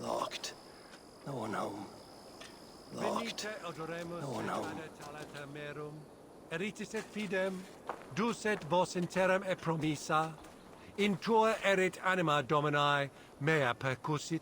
Locked. No one home. Locked. No one home. Eritis et fidem, ducet vos interim e promissa, in tua erit anima Domini, mea percussit.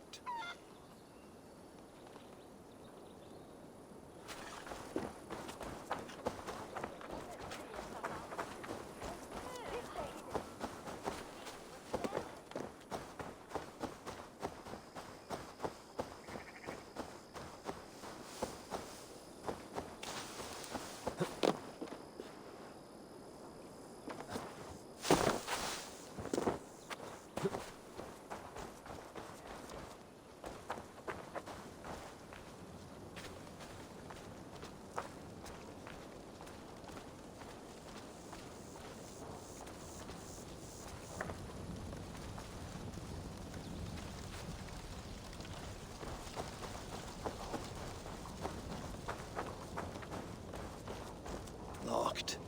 Locked.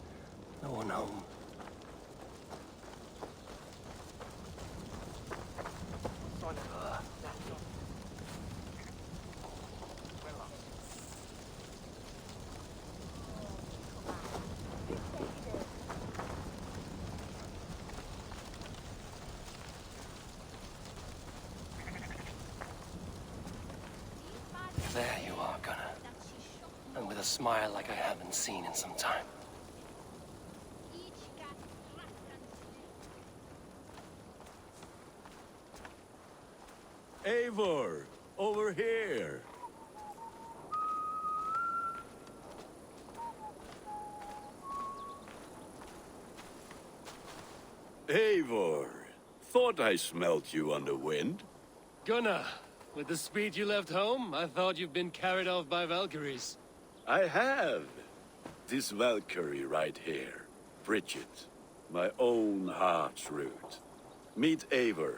No one home. There you are, Gunnar. And with a smile like I haven't seen in some time. Eivor, over here. Eivor, thought I smelt you on the wind. Gunnar, with the speed you left home, I thought you've been carried off by Valkyries. I have. This Valkyrie right here, Bridget, my own heart's root. Meet Eivor.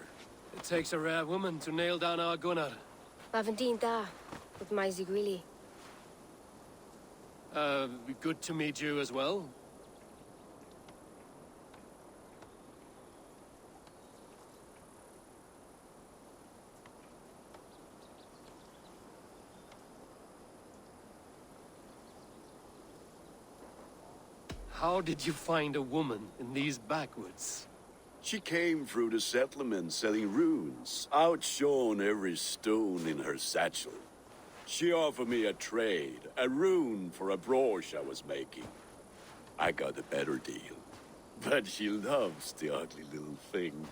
It takes a rare woman to nail down our Gunnar. Lavendine da, with my Zigwili. Good to meet you as well. How did you find a woman in these backwoods? She came through the settlement selling runes, outshone every stone in her satchel. She offered me a trade, a rune for a brooch I was making. I got a better deal. But she loves the ugly little thing.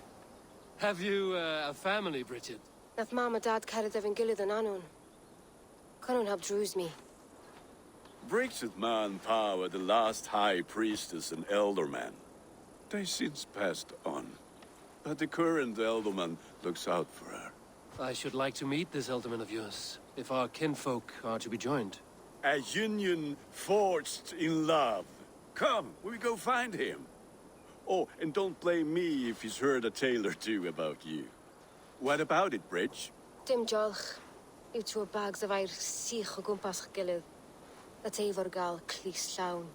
Have you a family, Bridget? Nath Mama Dad carried Evan Gillid and Anun. Conun helped druise me. Bridget Man Power, the last high priestess and elderman. They since passed on. But the current elderman looks out for her. I should like to meet this elderman of yours, if our kinfolk are to be joined. A union forged in love. Come, we go find him. Oh, and don't blame me if he's heard a tale or two about you. What about it, Bridge? Dim jolch. You two bags of air sich o gwmpas Gillid. That Eivor gal clis llawn.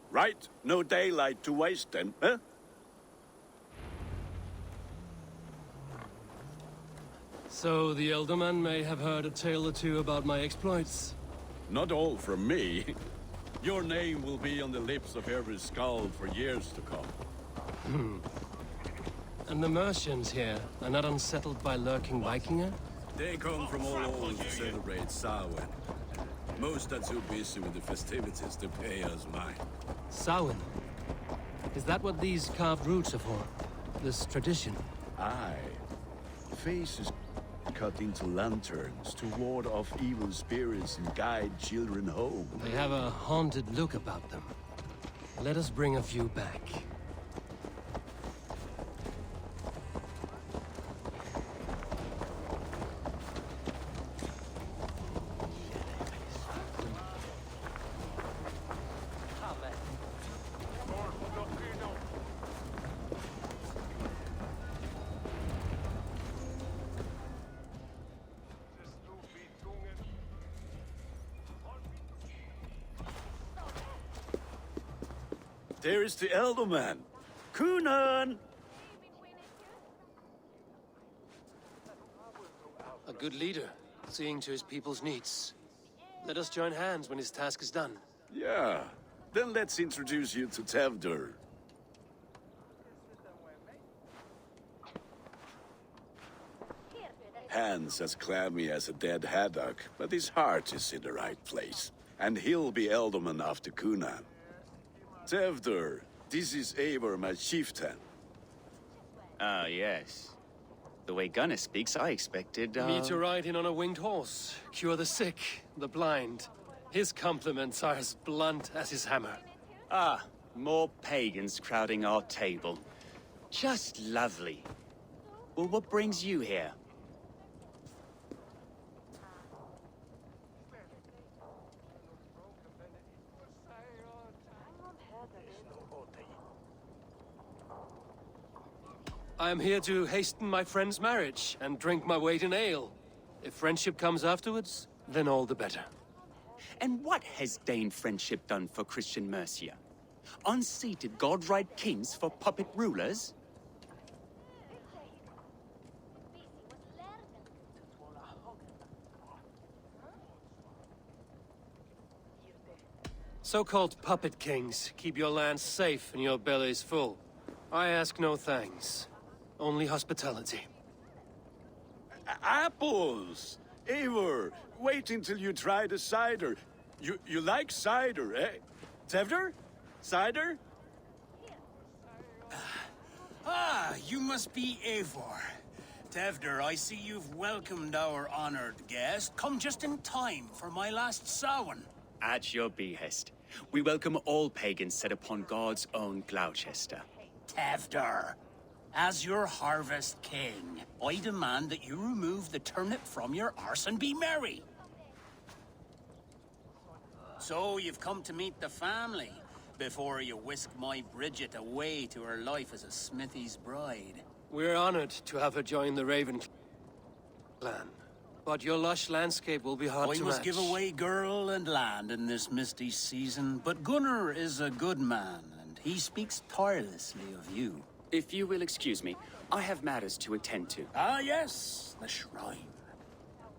Right, no daylight to waste then, huh? So the elderman may have heard a tale or two about my exploits. Not all from me. Your name will be on the lips of every skald for years to come. And the merchants here are not unsettled by lurking Vikinger? They come from all over to celebrate Samhain. Most are too busy with the festivities to pay us mind. Samhain? Is that what these carved roots are for? This tradition? Aye. Faces cut into lanterns to ward off evil spirits and guide children home. They have a haunted look about them. Let us bring a few back. there is the Elderman. Kunan! A good leader, seeing to his people's needs. Let us join hands when his task is done. Yeah. Then let's introduce you to Tevder. Hands as clammy as a dead haddock, but his heart is in the right place. And he'll be Elderman after Kunan. Tevder, this is Eivor, my chieftain. Ah, yes. The way Gunnar speaks, I expected, Me to ride in on a winged horse, cure the sick, the blind. His compliments are as blunt as his hammer. Ah, more pagans crowding our table. Just lovely. Well, what brings you here? I am here to hasten my friend's marriage and drink my weight in ale. If friendship comes afterwards, then all the better. And what has Dane friendship done for Christian Mercia? Unseated godright kings for puppet rulers? So-called puppet kings keep your lands safe and your bellies full. I ask no thanks, only hospitality. Apples! Eivor, wait until you try the cider. You like cider, eh? Tevder? Cider? Ah, you must be Eivor. Tevder, I see you've welcomed our honored guest. Come just in time for my last Samhain. At your behest. We welcome all pagans set upon God's own Gloucester. Tevder, as your harvest king, I demand that you remove the turnip from your arse and be merry. So you've come to meet the family before you whisk my Bridget away to her life as a smithy's bride. We're honored to have her join the Raven clan. But your lush landscape will be hard I to must match. give away girl and land in this misty season, but Gunnar is a good man, and he speaks tirelessly of you. If you will excuse me, I have matters to attend to. Ah, yes, the shrine.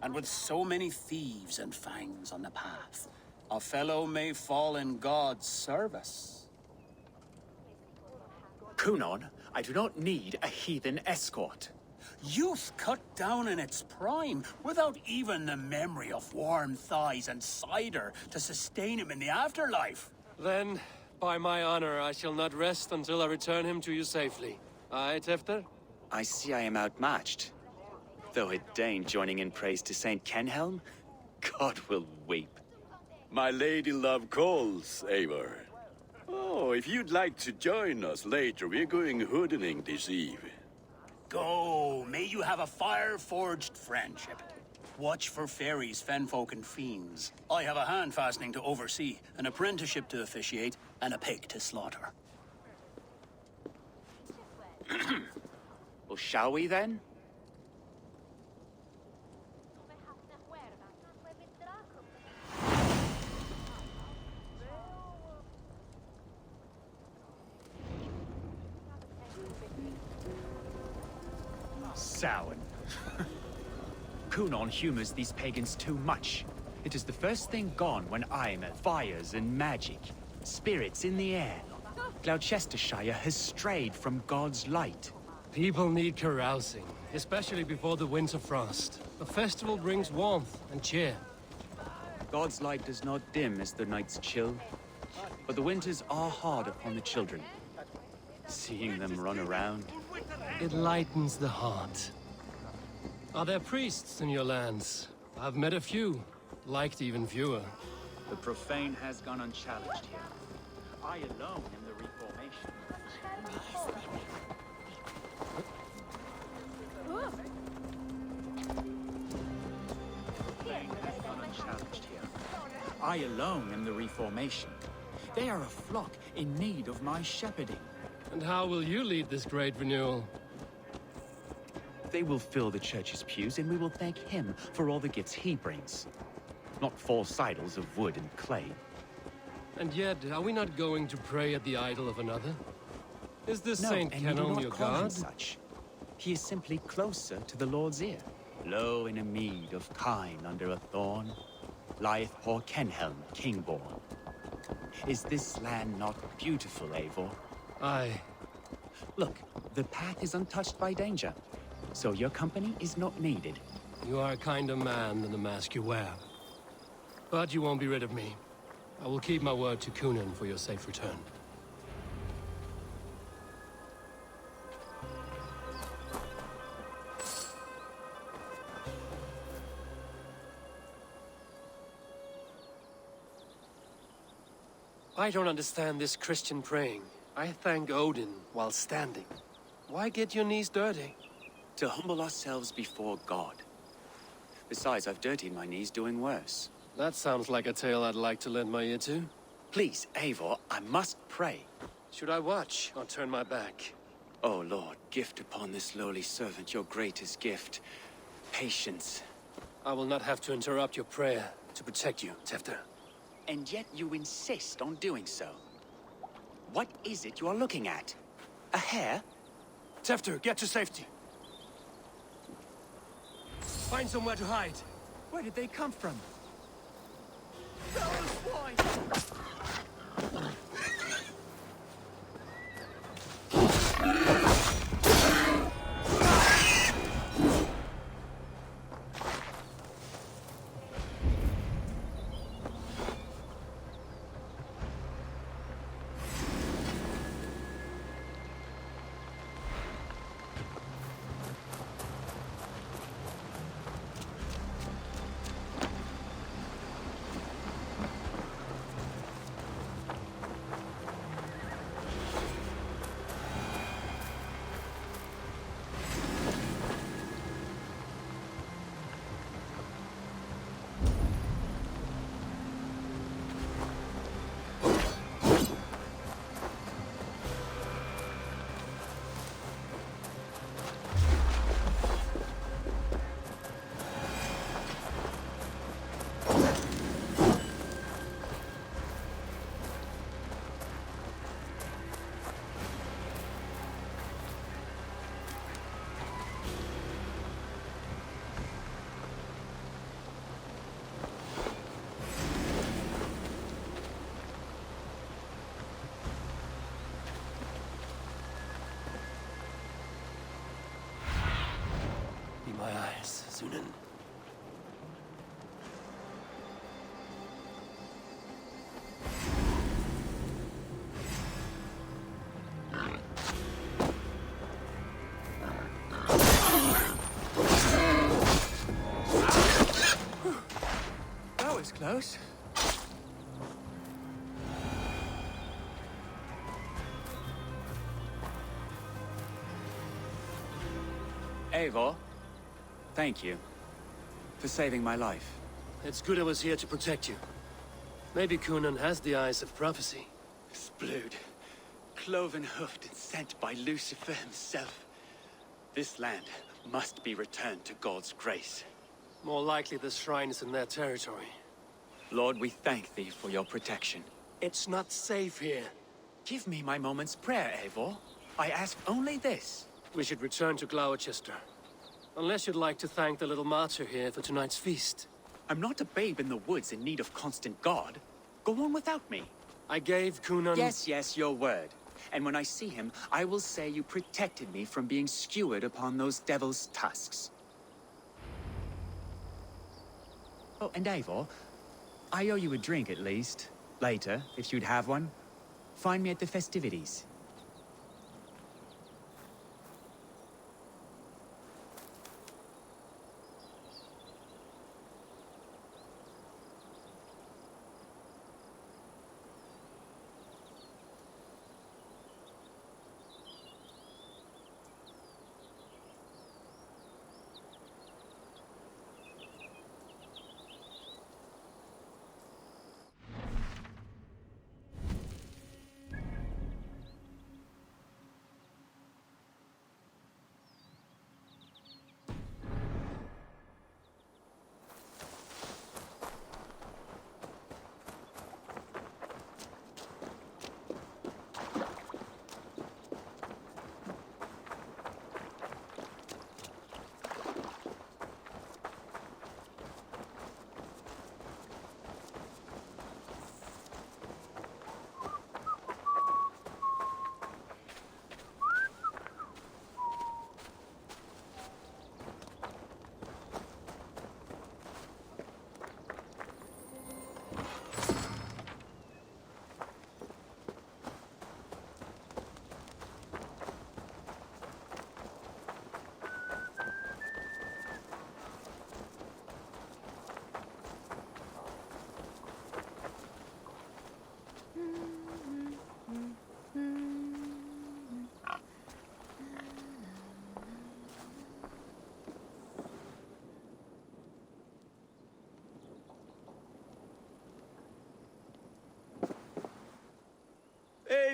And with so many thieves and fangs on the path, a fellow may fall in God's service. Kunon, I do not need a heathen escort. Youth cut down in its prime, without even the memory of warm thighs and cider to sustain him in the afterlife. Then, by my honor, I shall not rest until I return him to you safely. Aye, Tefter? I see I am outmatched. Though a Dane joining in praise to Saint Kenhelm, God will weep. My lady love calls, Eivor. Oh, if you'd like to join us later, we're going hoodening this eve. Go, may you have a fire-forged friendship. Watch for fairies, fenfolk, and fiends. I have a hand fastening to oversee, an apprenticeship to officiate, and a pig to slaughter. Well, shall we then? Samhain. Kunon humors these pagans too much. It is the first thing gone when I'm at fires and magic. Spirits in the air. Gloucestershire has strayed from God's light. People need carousing, especially before the winter frost. A festival brings warmth and cheer. God's light does not dim as the nights chill, but the winters are hard upon the children. Seeing them run around. It lightens the heart. Are there priests in your lands? I've met a few, liked even fewer. The profane has gone unchallenged here. I alone am the Reformation. Has gone unchallenged here. I alone am the Reformation. They are a flock in need of my shepherding. And how will you lead this great renewal? They will fill the church's pews, and we will thank him for all the gifts he brings. Not false idols of wood and clay. And yet, are we not going to pray at the idol of another? Is this No, Saint and we do Kenelm not your call him god? such. He is simply closer to the Lord's ear. Low in a mead of kine under a thorn, lieth poor Kenhelm, king-born. Is this land not beautiful, Eivor? Aye. Look, the path is untouched by danger, so your company is not needed. You are a kinder man than the mask you wear. But you won't be rid of me. I will keep my word to Kunan for your safe return. I don't understand this Christian praying. I thank Odin while standing. Why get your knees dirty? To humble ourselves before God. Besides, I've dirtied my knees doing worse. That sounds like a tale I'd like to lend my ear to. Please, Eivor, I must pray. Should I watch or turn my back? Oh Lord, gift upon this lowly servant your greatest gift. Patience. I will not have to interrupt your prayer to protect you, Tefter. And yet you insist on doing so. What is it you are looking at? A hare? Tefter, get to safety. Find somewhere to hide. Where did they come from? Those boys! My eyes, Sunan. That was close. Eivor. Thank you for saving my life. It's good I was here to protect you. Maybe Kunan has the eyes of prophecy. Splood, cloven-hoofed and sent by Lucifer himself. This land must be returned to God's grace. More likely the shrine is in their territory. Lord, we thank thee for your protection. It's not safe here. Give me my moment's prayer, Eivor. I ask only this. We should return to Gloucester. Unless you'd like to thank the little martyr here for tonight's feast. I'm not a babe in the woods in need of constant guard. Go on without me. I gave Kunan... Yes, your word. And when I see him, I will say you protected me from being skewered upon those devil's tusks. Oh, and Eivor, I owe you a drink at least. Later, if you'd have one. Find me at the festivities.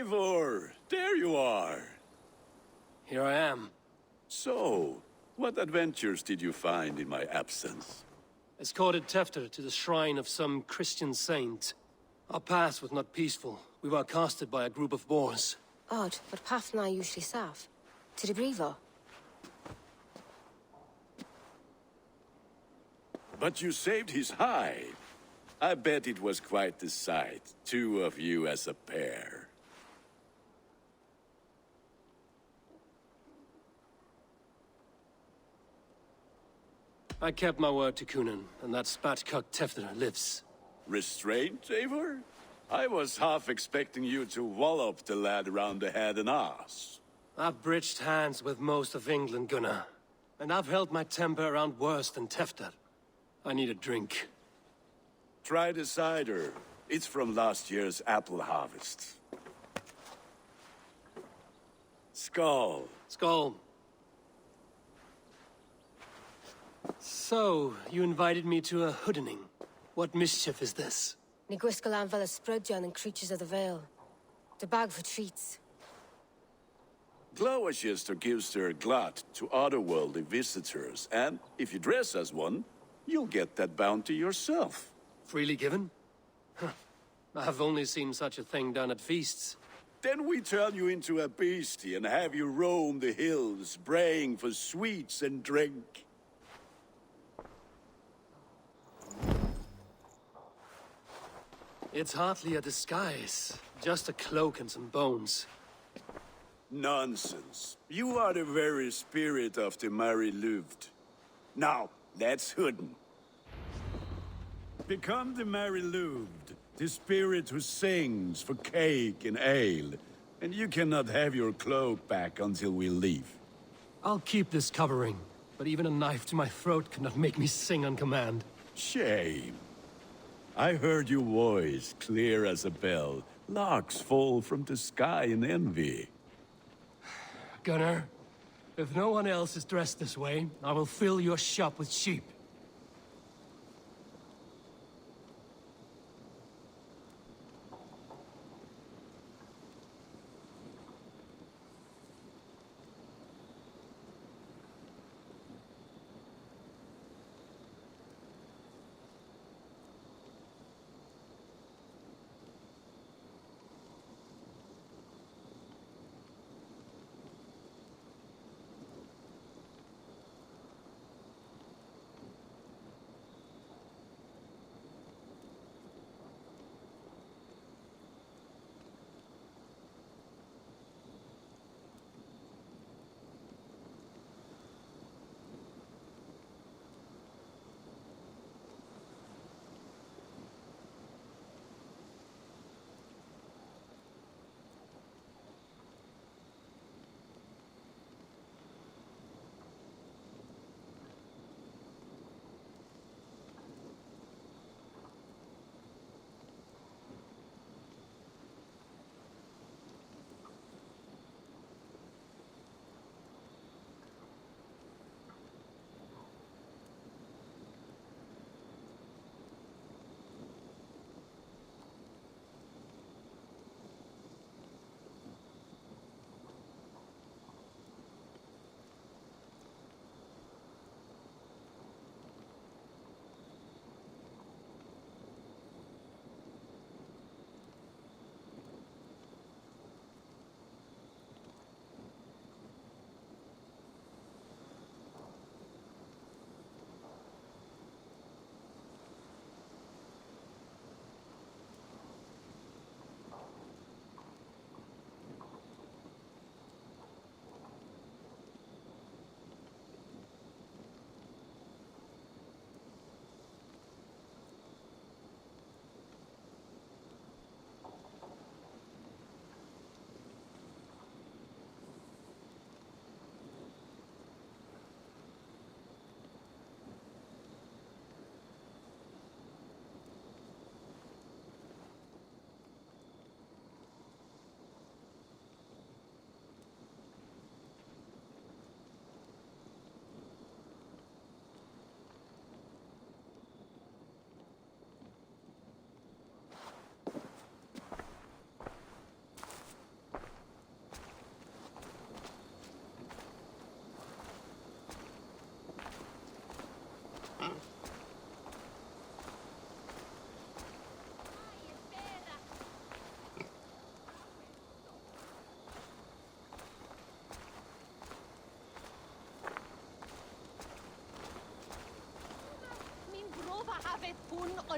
Eivor! There you are! Here I am. So, what adventures did you find in my absence? Escorted Tefter to the shrine of some Christian saint. Our path was not peaceful. We were accosted by a group of boars. Odd, but path na usually safe. To the Brievo. But you saved his hide. I bet it was quite the sight, two of you as a pair. I kept my word to Kunin, and that spatcock Tefter lives. Restraint, Eivor? I was half expecting you to wallop the lad around the head and ass. I've bridged hands with most of England, Gunnar. And I've held my temper around worse than Tefter. I need a drink. Try the cider. It's from last year's apple harvest. Skull. Skull. So, you invited me to a hoodening. What mischief is this? Ni gwisgal an fel y Sprydjan and creatures of the Vale. The bag for treats. Gloucester gives their glut to otherworldly visitors, and if you dress as one, you'll get that bounty yourself. Freely given? Huh. I've only seen such a thing done at feasts. Then we turn you into a beastie and have you roam the hills, braying for sweets and drink. It's hardly a disguise. Just a cloak and some bones. Nonsense. You are the very spirit of the Mary Louved. Now, let's hooden. Become the Mary Louved, the spirit who sings for cake and ale. And you cannot have your cloak back until we leave. I'll keep this covering, but even a knife to my throat cannot make me sing on command. Shame. I heard your voice clear as a bell. Larks fall from the sky in envy. Gunnar, if no one else is dressed this way, I will fill your shop with sheep.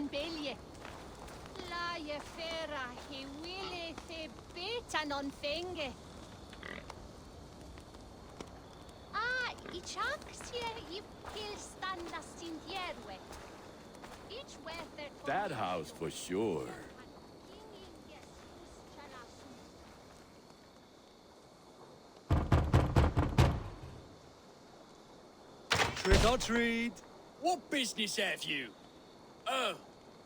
an belje. La je fera he wille the beta non fenge. Ah, I chaxie I pilstan la stindierwe. Each weather. That house for sure. Trick or treat. What business have you? Oh,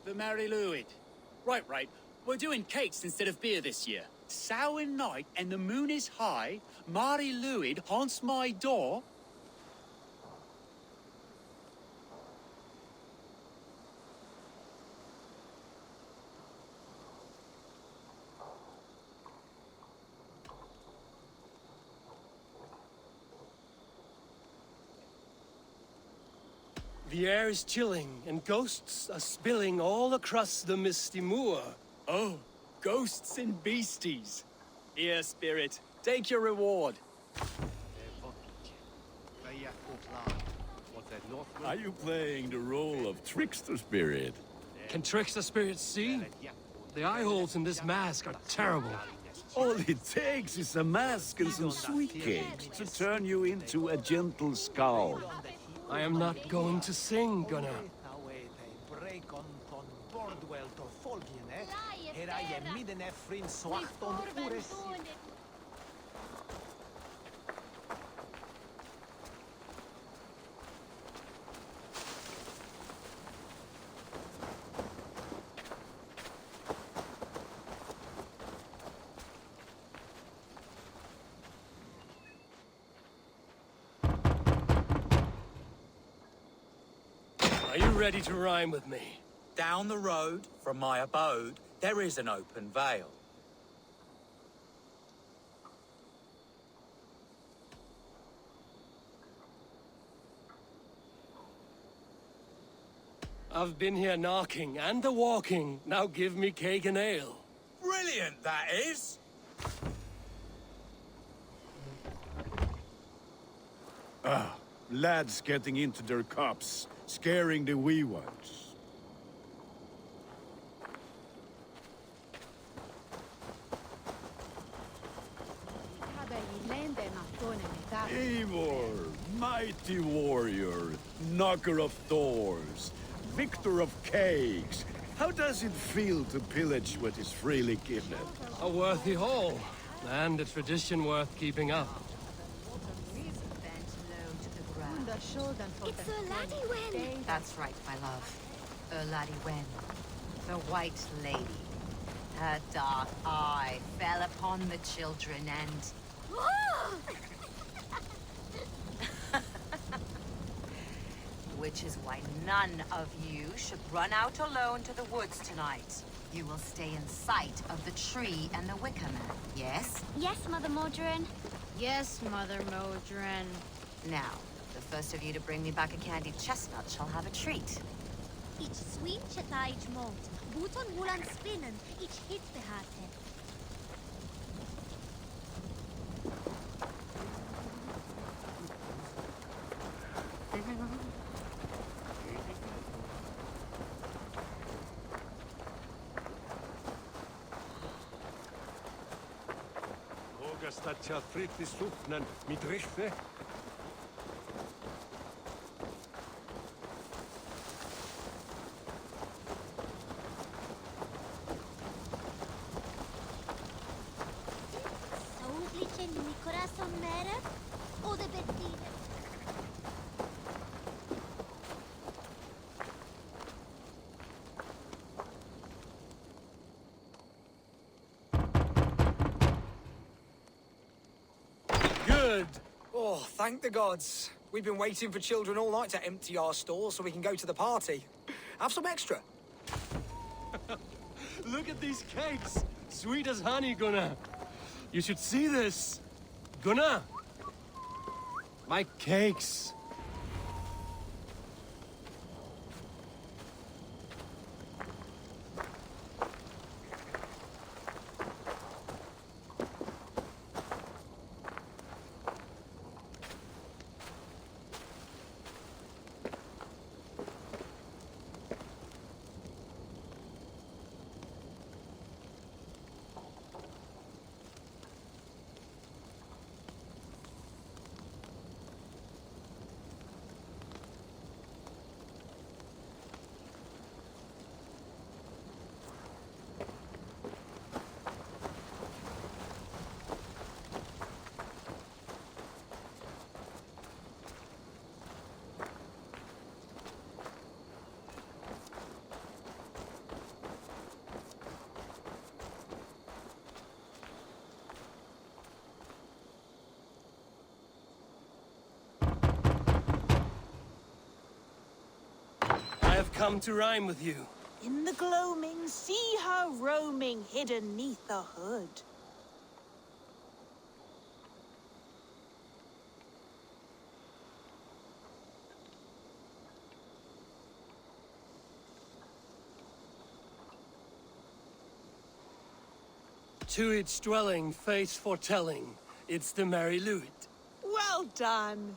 the Mary Louid. Right. We're doing cakes instead of beer this year. Samhain night and the moon is high. Mary Louid haunts my door. The air is chilling, and ghosts are spilling all across the misty moor. Oh, ghosts and beasties. Here, spirit, take your reward. Are you playing the role of trickster spirit? Can trickster spirits see? The eye holes in this mask are terrible. All it takes is a mask and some sweet cakes to turn you into a gentle skull. I am not going to sing, Gunnar. Are you ready to rhyme with me? Down the road from my abode, there is an open vale. I've been here knocking and a-walking. Now give me cake and ale. Brilliant, that is! Lads getting into their cups, scaring the wee ones. Eivor, mighty warrior, knocker of doors, victor of cakes. How does it feel to pillage what is freely given? A worthy haul, and a tradition worth keeping up. It's a laddie Wen. That's right, my love. Laddie Wen, the White Lady. Her dark eye fell upon the children and... Which is why none of you should run out alone to the woods tonight. You will stay in sight of the tree and the wicker man, yes? Yes, Mother Modron. Yes, Mother Modron. Now, the first of you to bring me back a candied chestnut shall have a treat. Ich swin chetaich mont. Buton wulan spinnen. Ich hit behate. Augustat fritis sufnan mit richte. Sauglichen mi corazon mere? O de Bettine? Good! Oh, thank the gods. We've been waiting for children all night to empty our stores so we can go to the party. Have some extra. Look at these cakes! Sweet as honey, Gunnar. You should see this. Gunnar! My cakes. come to rhyme with you. In the gloaming, see her roaming hidden neath the hood. To its dwelling, face foretelling. It's the Merry Luit. Well done.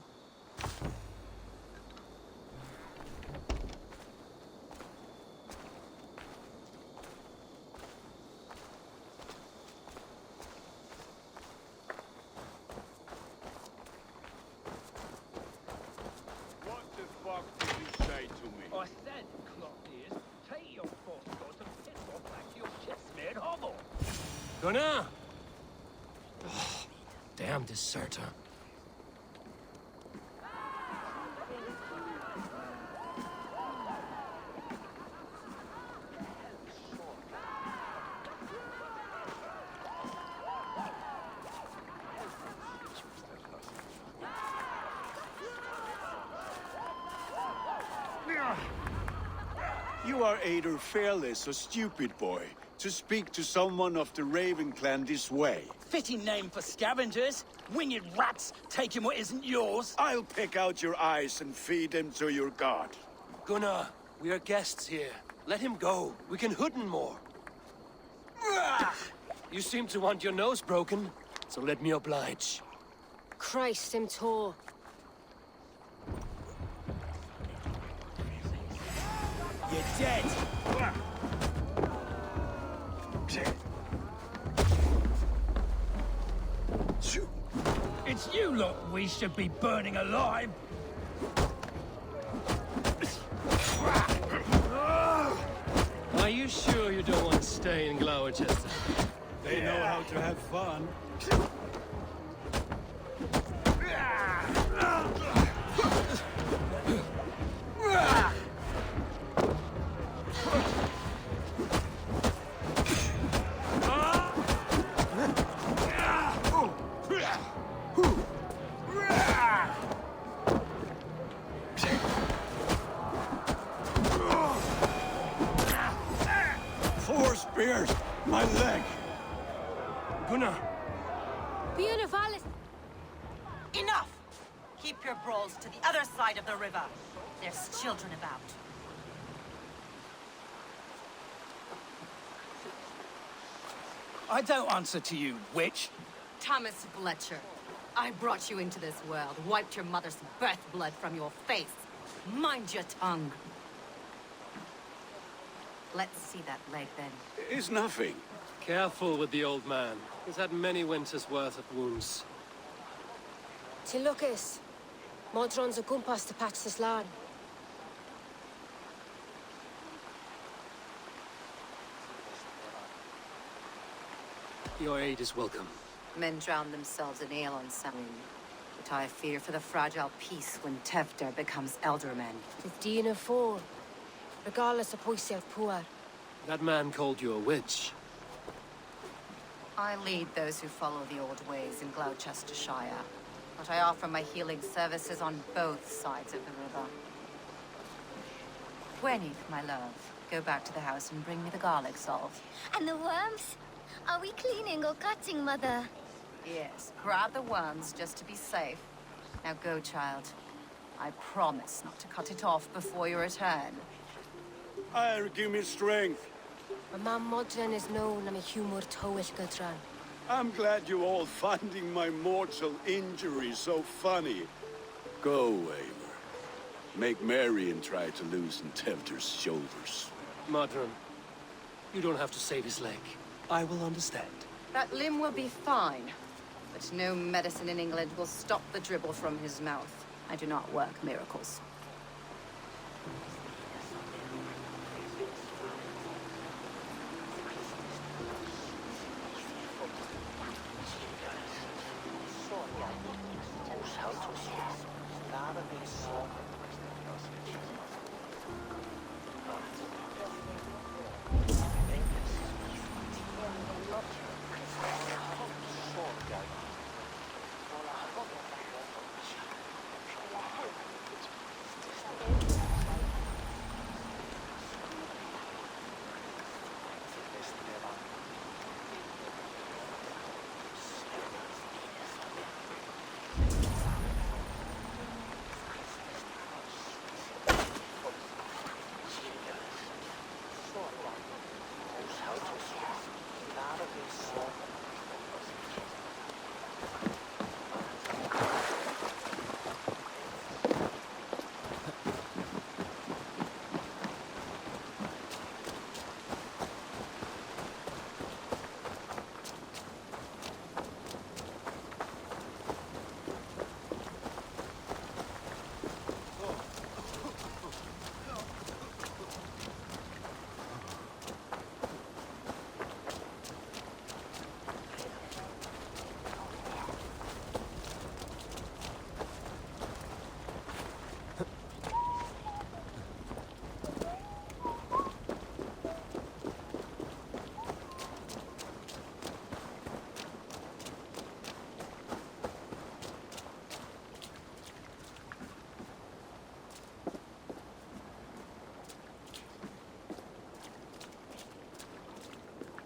What the fuck did you say to me? I said, clock-ears, take your force gods and piss off back to your chest-smeared hovel. Gunnar! Oh, damn deserter. You are either fearless or stupid, boy, to speak to someone of the Raven clan this way. Fitting name for scavengers. Winged rats taking what isn't yours. I'll pick out your eyes and feed them to your god. Gunnar, we are guests here. Let him go. We can hooden more. You seem to want your nose broken, so let me oblige. Christ, him tall. You're dead. It's you lot we should be burning alive. Are you sure you don't want to stay in Gloucester? They know how to have fun. Four spears! My leg! Gunnar! Fiona Vallis! Enough! Keep your brawls to the other side of the river. There's children about. I don't answer to you, witch. Thomas Fletcher, I brought you into this world, wiped your mother's birth blood from your face. Mind your tongue. Let's see that leg, then. It's nothing. Careful with the old man. He's had many winters' worth of wounds. Tilukis. Modron's a gumpas to patch this land. Your aid is welcome. Men drown themselves in ale on Samhain. But I fear for the fragile peace when Tevder becomes elderman. With Dina Four. Regardless of Poisiel Puar. That man called you a witch. I lead those who follow the old ways in Gloucestershire. But I offer my healing services on both sides of the river. Gweneth, my love, go back to the house and bring me the garlic salt. And the worms? Are we cleaning or cutting, Mother? Yes, grab the worms just to be safe. Now go, child. I promise not to cut it off before your return. I'll give me strength. My mam Modron is known am a humor towish Gudran. I'm glad you all finding my mortal injury so funny. Go, Eivor. Make merry and try to loosen Tevder's shoulders. Modron, you don't have to save his leg. I will understand. That limb will be fine. But no medicine in England will stop the dribble from his mouth. I do not work miracles.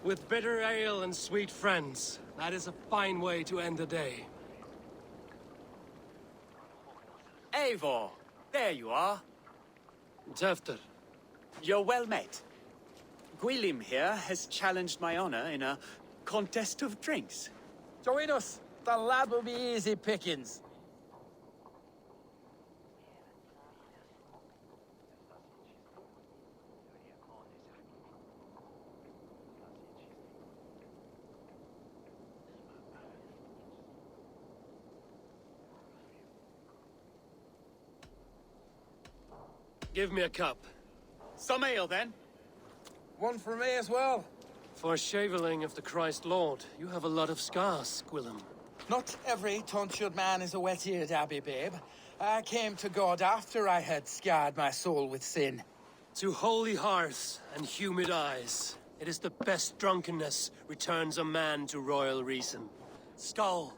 With bitter ale and sweet friends. That is a fine way to end the day. Eivor, there you are. Tefter. You're well met. Gwilym here has challenged my honor in a contest of drinks. Join us. The lad will be easy pickings. Give me a cup. Some ale, then. One for me as well. For shaveling of the Christ Lord, you have a lot of scars, Gwilym. Not every tonsured man is a wet-eared abbey, babe. I came to God after I had scarred my soul with sin. To holy hearths and humid eyes, it is the best drunkenness returns a man to royal reason. Skull.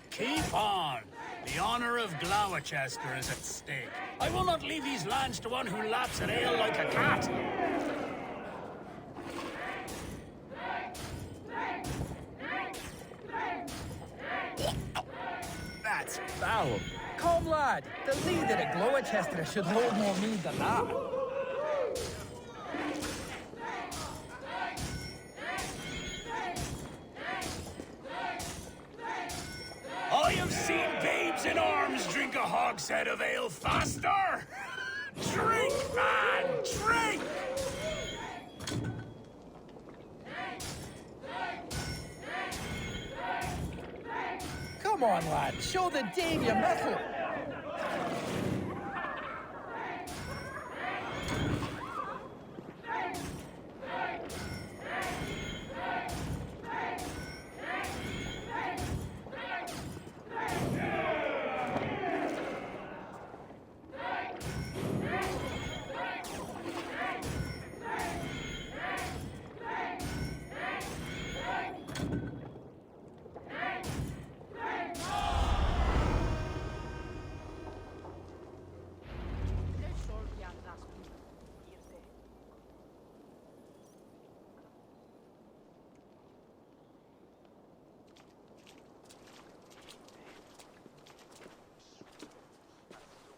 Keep on. The honor of Gloucester is at stake. I will not leave these lands to one who laps at ale like a cat. That's foul. Come, lad. The leader of Gloucester should hold more mead than that. I have seen babes in arms drink a hogshead of ale faster! Drink, man! Drink! Come on, lad. Show the dame your mettle.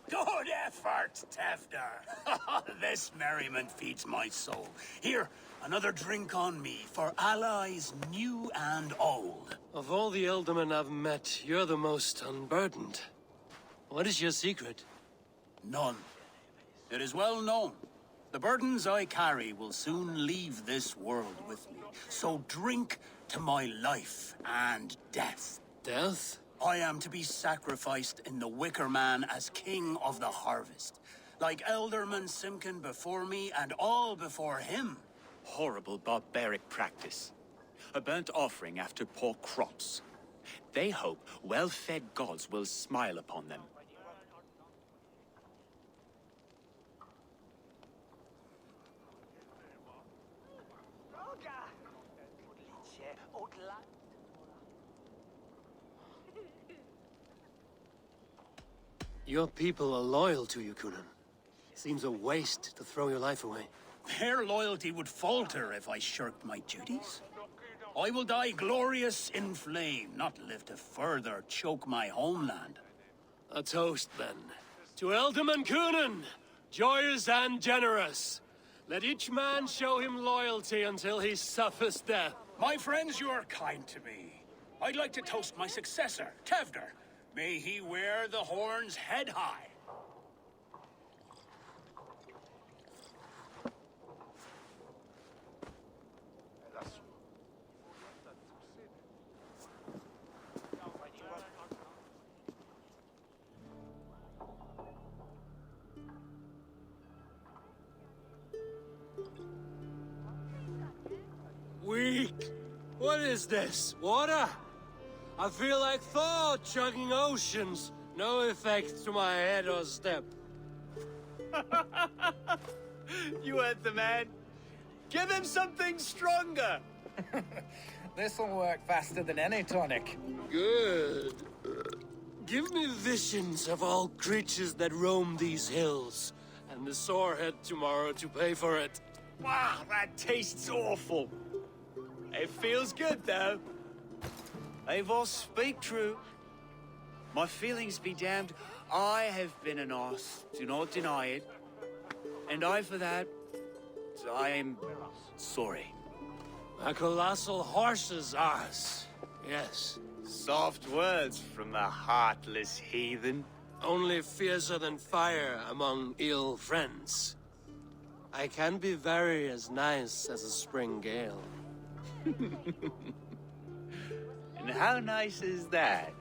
Good effort, Tefter. This merriment feeds my soul. Here, another drink on me for allies new and old. Of all the ealdormen I've met, you're the most unburdened. What is your secret? None. It is well known. The burdens I carry will soon leave this world with me. So drink to my life and death. Death? I am to be sacrificed in the Wicker Man as king of the harvest. Like Elderman Simkin before me and all before him. Horrible barbaric practice. A burnt offering after poor crops. They hope well-fed gods will smile upon them. Your people are loyal to you, Kunan. Seems a waste to throw your life away. Their loyalty would falter if I shirked my duties. I will die glorious in flame, not live to further choke my homeland. A toast, then. To Ealdorman Kunan, joyous and generous. Let each man show him loyalty until he suffers death. My friends, you are kind to me. I'd like to toast my successor, Tefder. May he wear the horns head high. Weak. What is this? Water? I feel like Thor chugging oceans. No effect to my head or step. You heard the man. Give him something stronger! This'll work faster than any tonic. Good. Give me visions of all creatures that roam these hills, and the sorehead tomorrow to pay for it. Wow, that tastes awful. It feels good, though. Eivor, speak true. My feelings be damned. I have been an arse, do not deny it. And I, for that, I am sorry. A colossal horse's arse, yes. Soft words from the heartless heathen. Only fiercer than fire among ill friends. I can be very as nice as a spring gale. And how nice is that?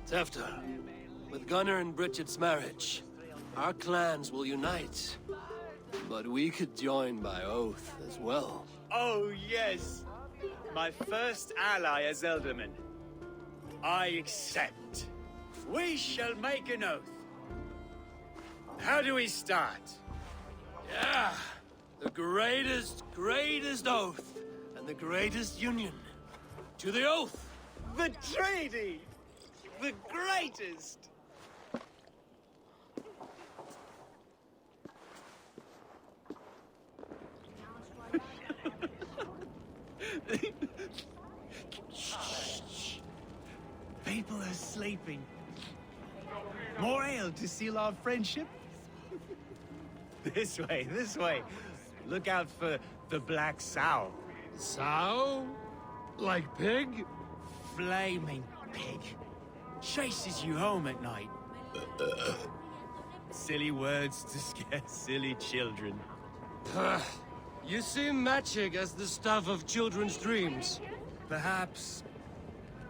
Tefter, with Gunnar and Bridget's marriage, our clans will unite. But we could join by oath as well. Oh, yes. My first ally as Elderman. I accept. We shall make an oath. How do we start? Yeah, the greatest oath, and the greatest union. To the oath! The treaty! The greatest! People are sleeping. More ale to seal our friendship? This way, this way. Look out for the black sow. Sow? Like pig? Flaming pig. Chases you home at night. Silly words to scare silly children. You seem magic as the stuff of children's dreams. Perhaps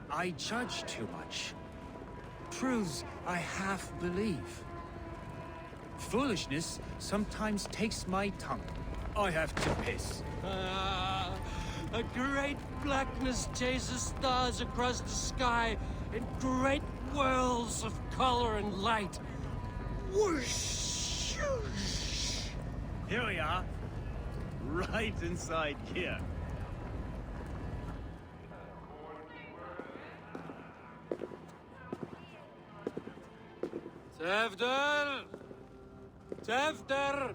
I judge too much. Truths I half believe. Foolishness sometimes takes my tongue. I have to piss. A great blackness chases stars across the sky in great whirls of color and light. Whoosh! Here we are. Right inside here. Tefter! Tefter!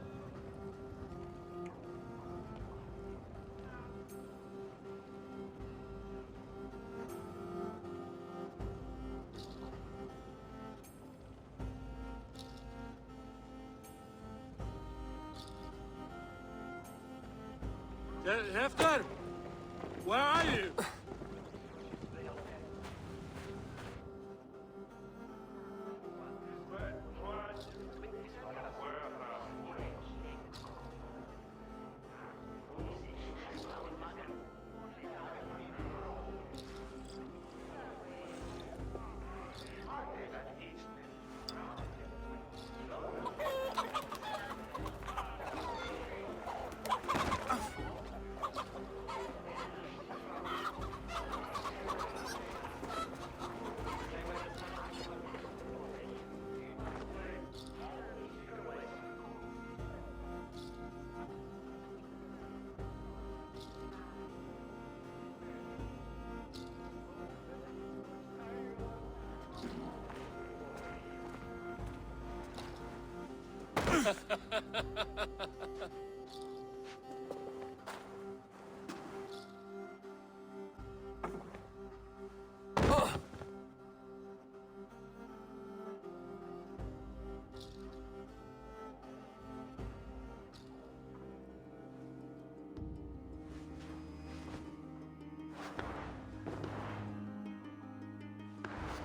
Hefter! Where are you?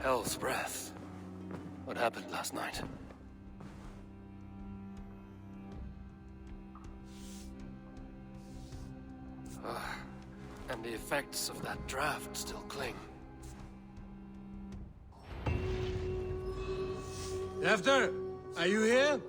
Hell's breath. What happened last night? And the effects of that draft still cling. Hefter, are you here?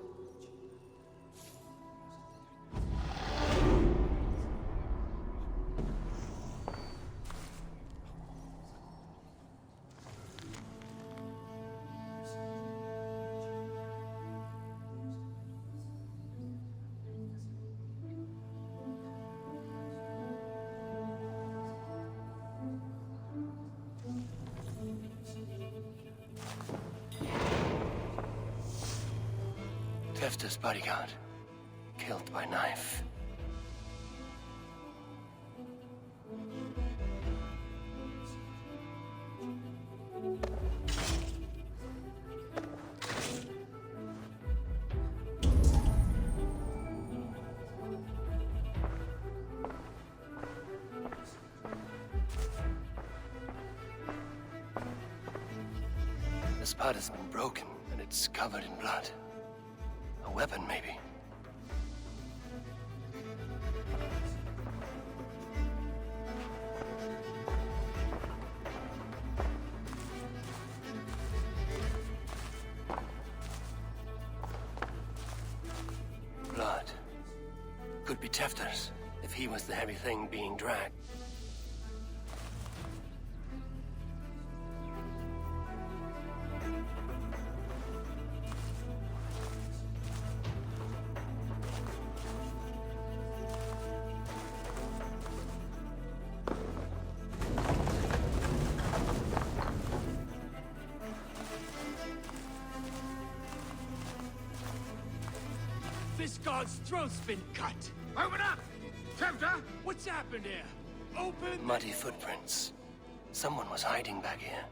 Tefta's bodyguard. Killed by knife. The spot has been broken, and it's covered in blood. A weapon, maybe. Blood. Could be Tefta's, if he was the heavy thing being dragged. This god's throat's been cut! Open up! Tefta! What's happened here? Open! Muddy footprints. Someone was hiding back here.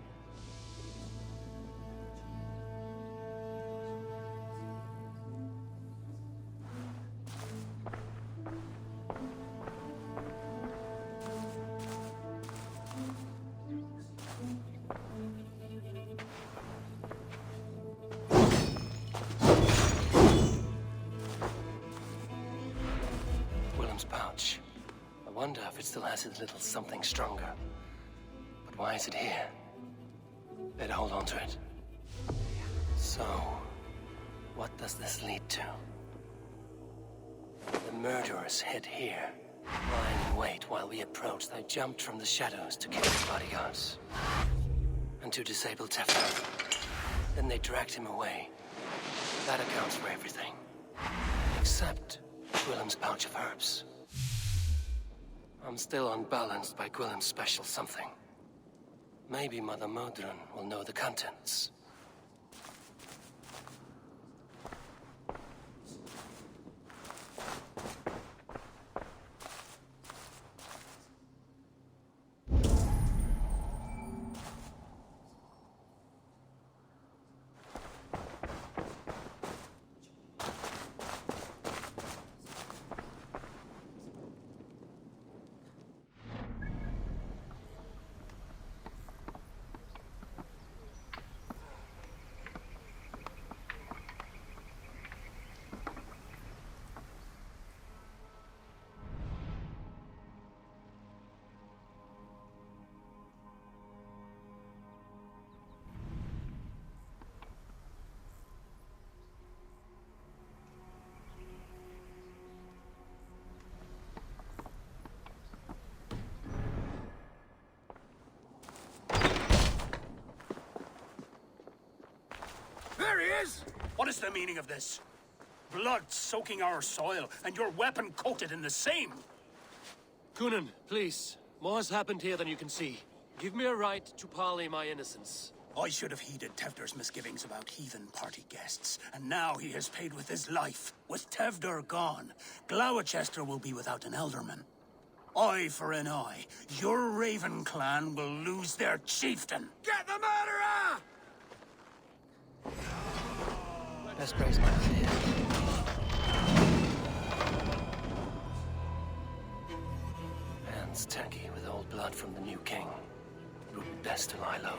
Pouch. I wonder if it still has its little something stronger. But why is it here? Better hold on to it. So, what does this lead to? The murderers hid here, lying in wait while we approached. They jumped from the shadows to kill the bodyguards. And to disable Tefta. Then they dragged him away. That accounts for everything. Except Gwillem's pouch of herbs. I'm still unbalanced by Gwillem's special something. Maybe Mother Modron will know the contents. There he is! What is the meaning of this? Blood soaking our soil, and your weapon coated in the same! Coonan, please. More has happened here than you can see. Give me a right to parley my innocence. I should have heeded Tevder's misgivings about heathen party guests, and now he has paid with his life. With Tevder gone, Gloucester will be without an elderman. Eye for an eye. Your Raven clan will lose their chieftain. Get the murderer! Best praise my fear. Hands tacky with old blood from the new king. It would be best to lie low.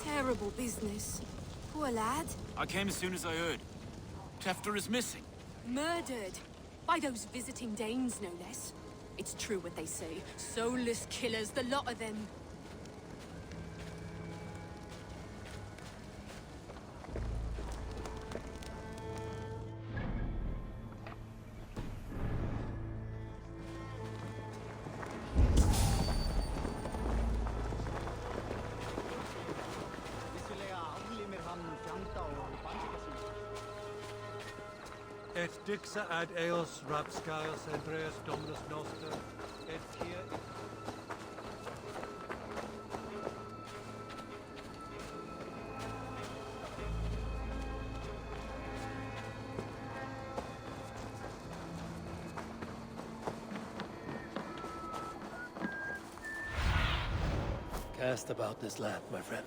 Terrible business. Poor lad. I came as soon as I heard. Tefter is missing. Murdered. By those visiting Danes, no less. It's true what they say. Soulless killers, the lot of them. Et dixa ad eos rapscaios Andreas Dominus Noster, et kia Cast about this land, my friend.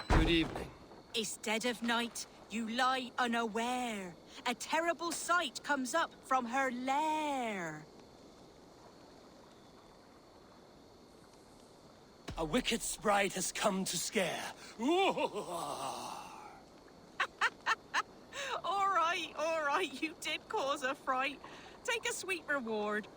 Good evening. Is dead of night, you lie unaware. A terrible sight comes up from her lair. A wicked sprite has come to scare. All right, you did cause a fright. Take a sweet reward.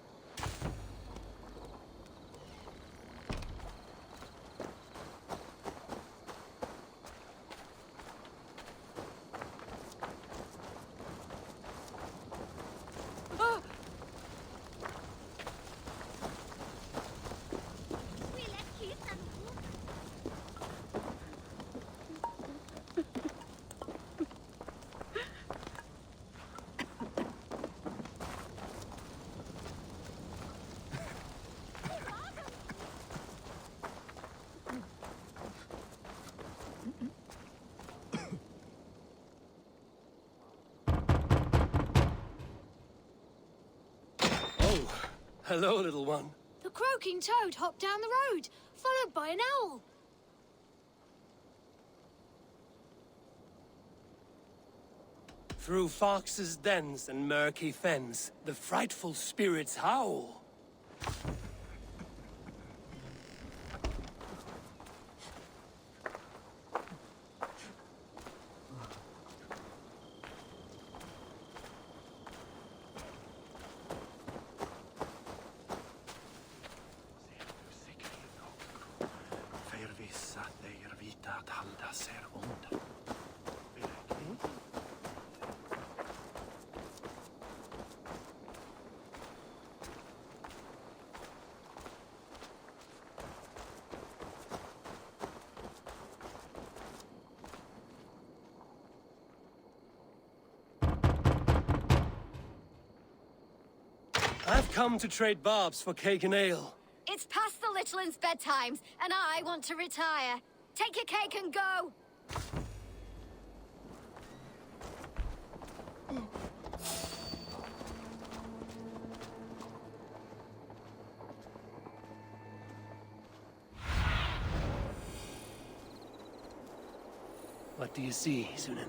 Hello, little one. The croaking toad hopped down the road, followed by an owl. Through foxes' dens and murky fens, the frightful spirits howl. I've come to trade barbs for cake and ale. It's past the little one's bedtimes, and I want to retire. Take your cake and go! What do you see, Sunan?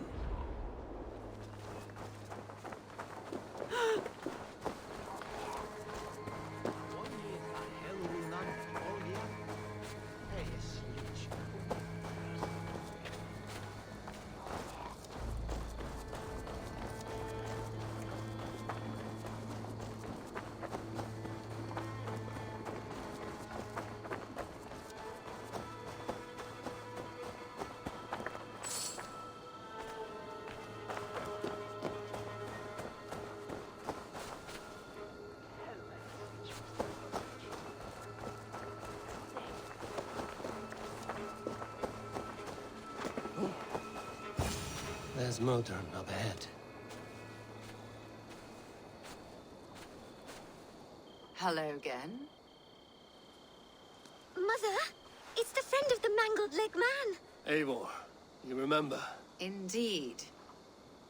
There's Modern up ahead. Hello again. Mother, it's the friend of the mangled leg man. Eivor, you remember? Indeed.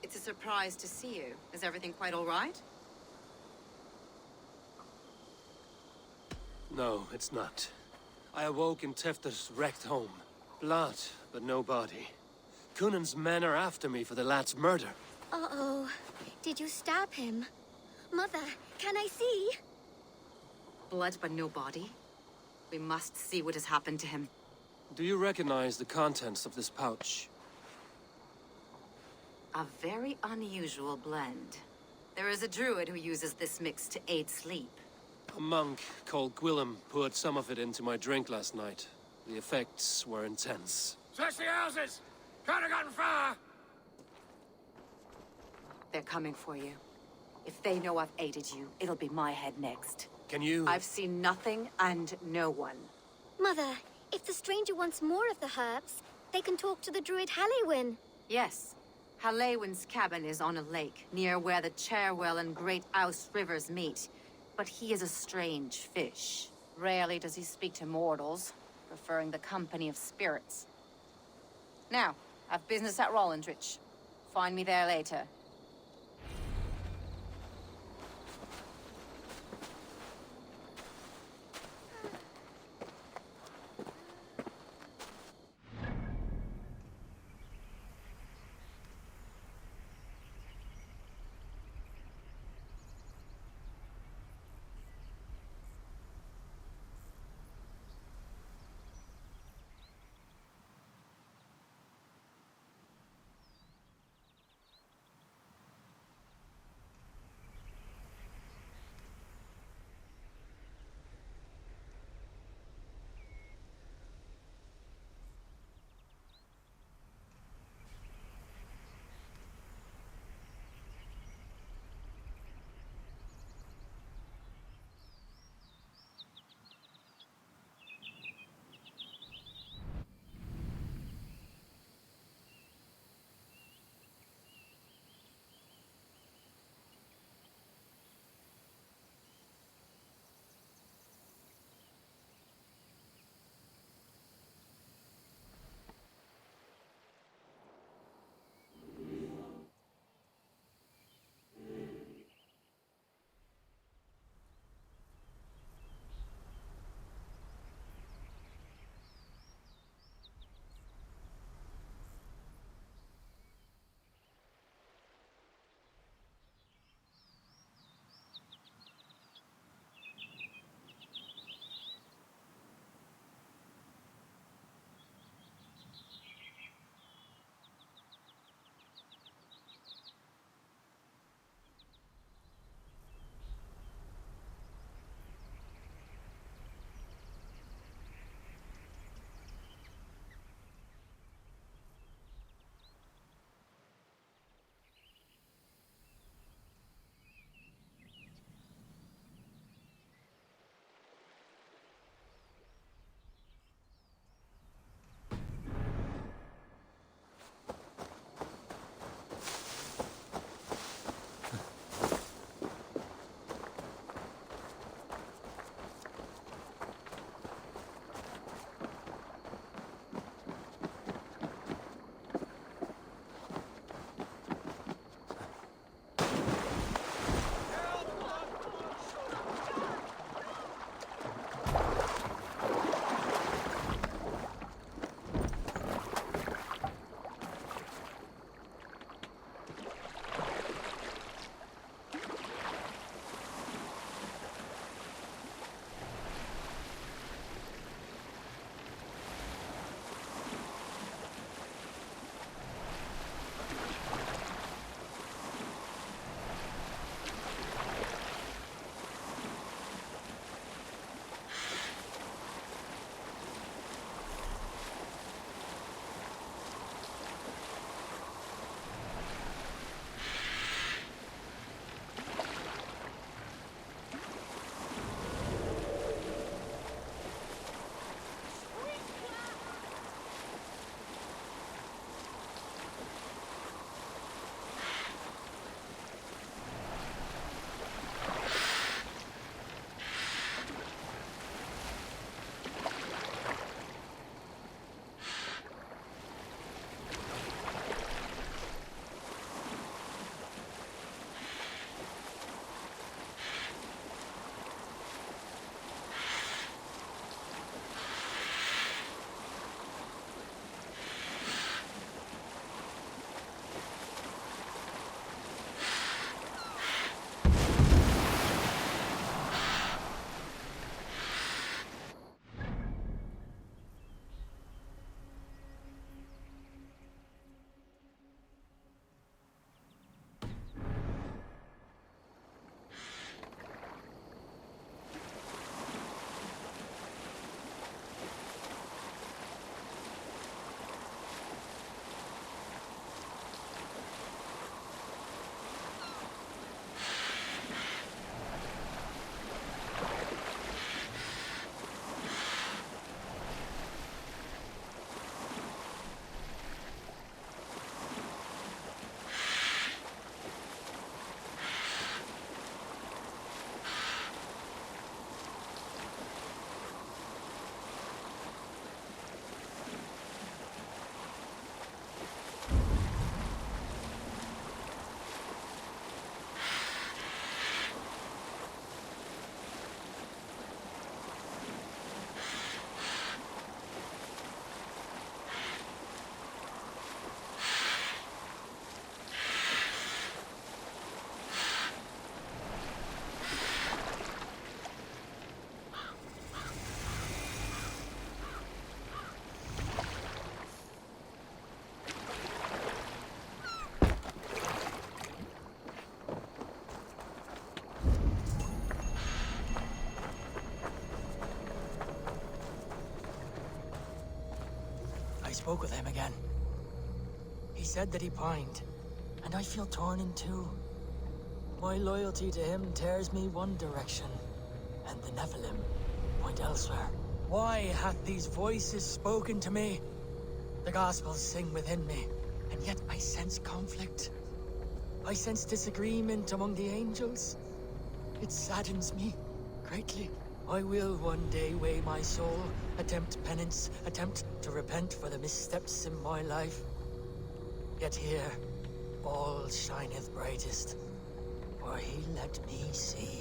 It's a surprise to see you. Is everything quite all right? No, it's not. I awoke in Tefter's wrecked home. Blood, but no body. Cunan's men are after me for the lad's murder. Uh-oh. Did you stab him? Mother, can I see? Blood but no body? We must see what has happened to him. Do you recognize the contents of this pouch? A very unusual blend. There is a druid who uses this mix to aid sleep. A monk called Gwillem poured some of it into my drink last night. The effects were intense. Search the houses! Can't have gotten far! They're coming for you. If they know I've aided you, it'll be my head next. Can you... I've seen nothing and no one. Mother, if the stranger wants more of the herbs, they can talk to the druid Halliwyn. Yes. Halliwyn's cabin is on a lake, near where the Cherwell and Great Ouse rivers meet. But he is a strange fish. Rarely does he speak to mortals, preferring the company of spirits. Now, I've business at Rollindrich. Find me there later. spoke with him again. He said that he pined, and I feel torn in two. My loyalty to him tears me one direction, and the Nephilim point elsewhere. Why hath these voices spoken to me? The Gospels sing within me, and yet I sense conflict. I sense disagreement among the angels. It saddens me greatly. I will one day weigh my soul, attempt penance, attempt to repent for the missteps in my life. Yet here, all shineth brightest, for he let me see.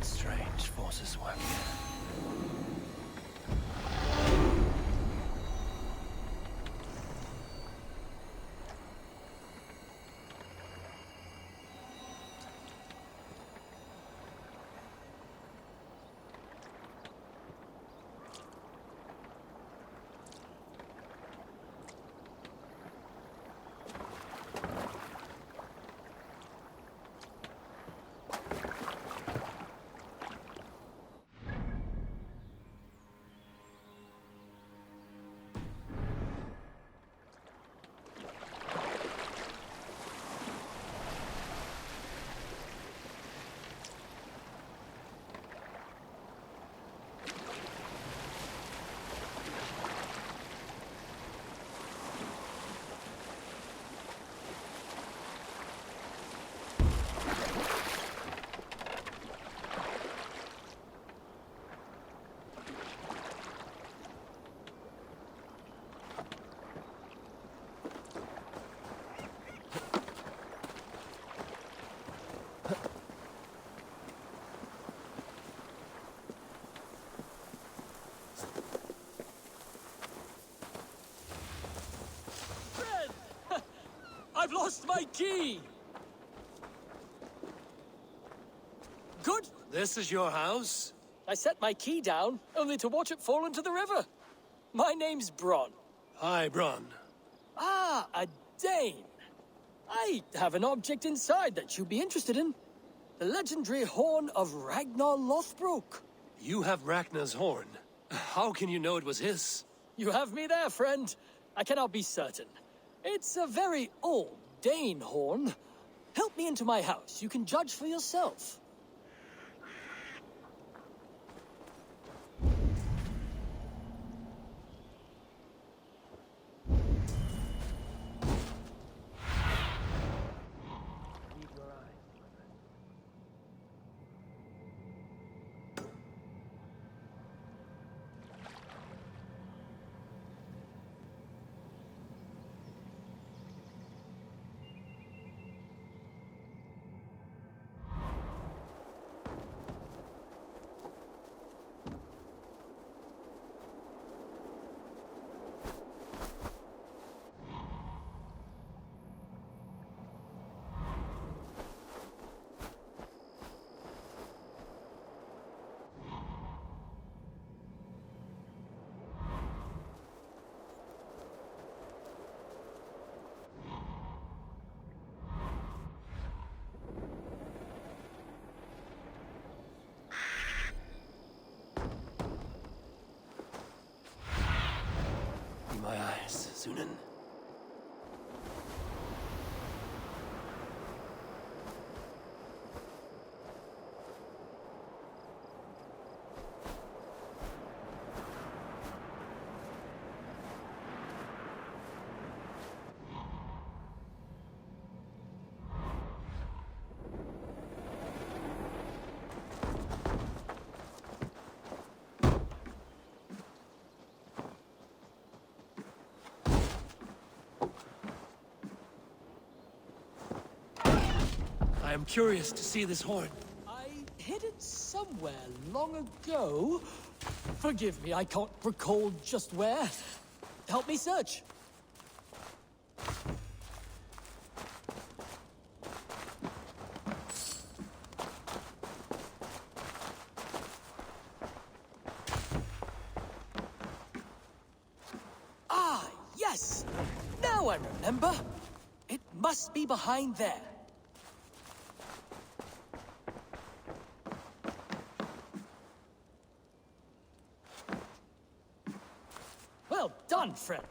Strange forces work here. I've lost my key! Good! This is your house? I set my key down, only to watch it fall into the river. My name's Bronn. Hi, Bronn. Ah, a Dane. I have an object inside that you'd be interested in. The legendary horn of Ragnar Lothbrok. You have Ragnar's horn. How can you know it was his? You have me there, friend. I cannot be certain. It's a very old Dane, Horn. Help me into my house. You can judge for yourself. Be my eyes, Sunan. I am curious to see this horn. I hid it somewhere long ago. Forgive me, I can't recall just where. Help me search. Ah, yes! Now I remember. It must be behind there. Well done, friend.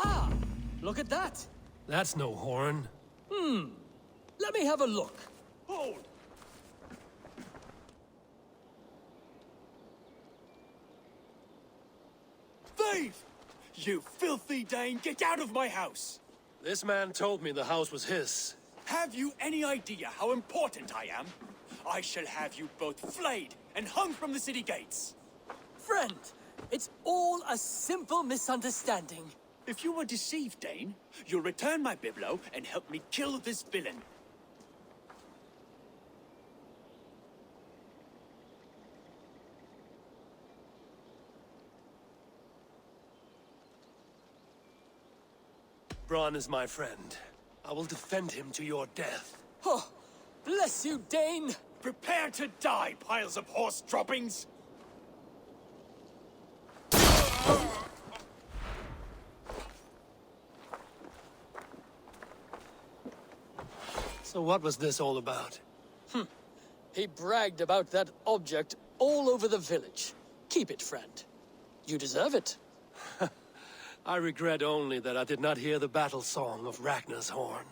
Ah, look at that. That's no horn. Let me have a look. Hold! Thief! You filthy Dane, get out of my house! This man told me the house was his. Have you any idea how important I am? I shall have you both flayed and hung from the city gates. Friend, it's all a simple misunderstanding. If you were deceived, Dane, you'll return my biblo and help me kill this villain. Bronn is my friend. I will defend him to your death. Oh, bless you, Dane! Prepare to die, piles of horse droppings! So what was this all about? He bragged about that object all over the village. Keep it, friend. You deserve it. I regret only that I did not hear the battle song of Ragnar's horn.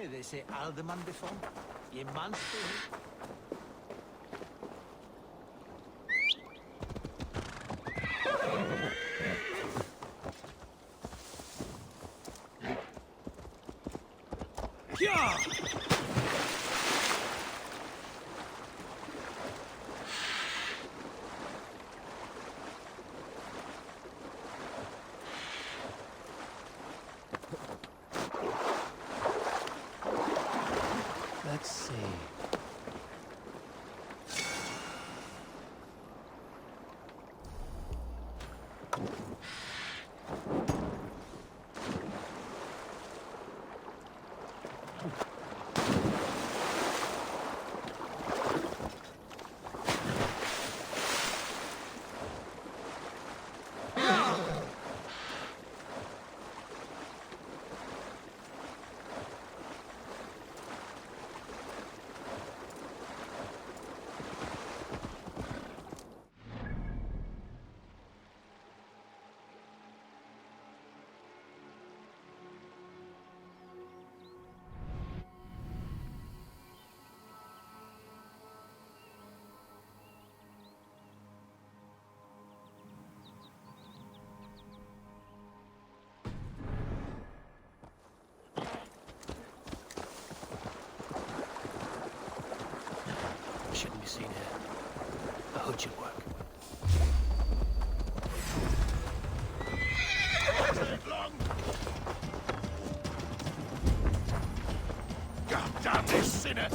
Hey, they say alderman before. Ye monster. Yeah! Let's see. Shouldn't be seen here. A hood should work. God damn this sinner!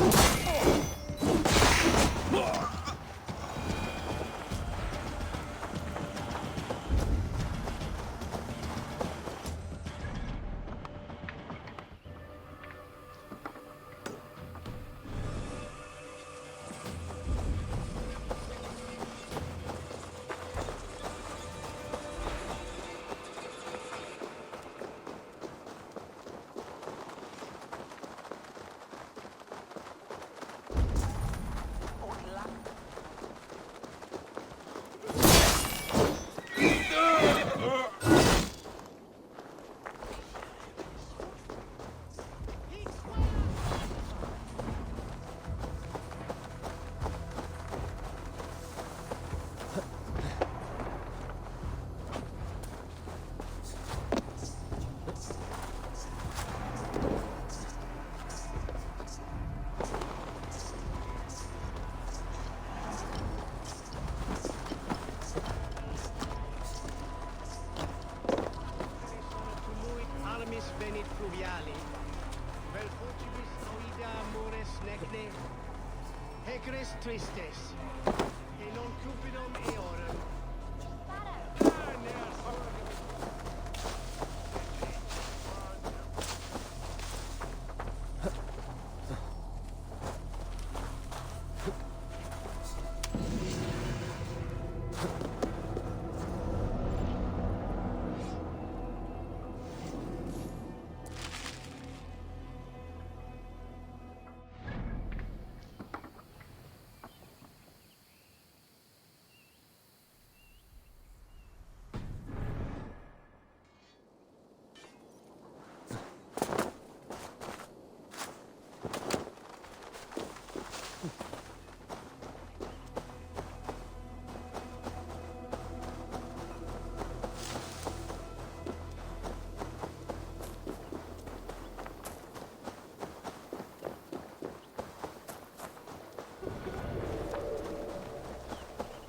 venit fluviali, vel fortibus auida amores necne, hecris tristes, e non cupidum eorum.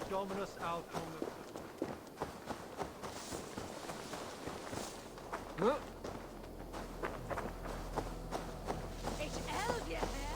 Dominus Alcum. It's Elvia here.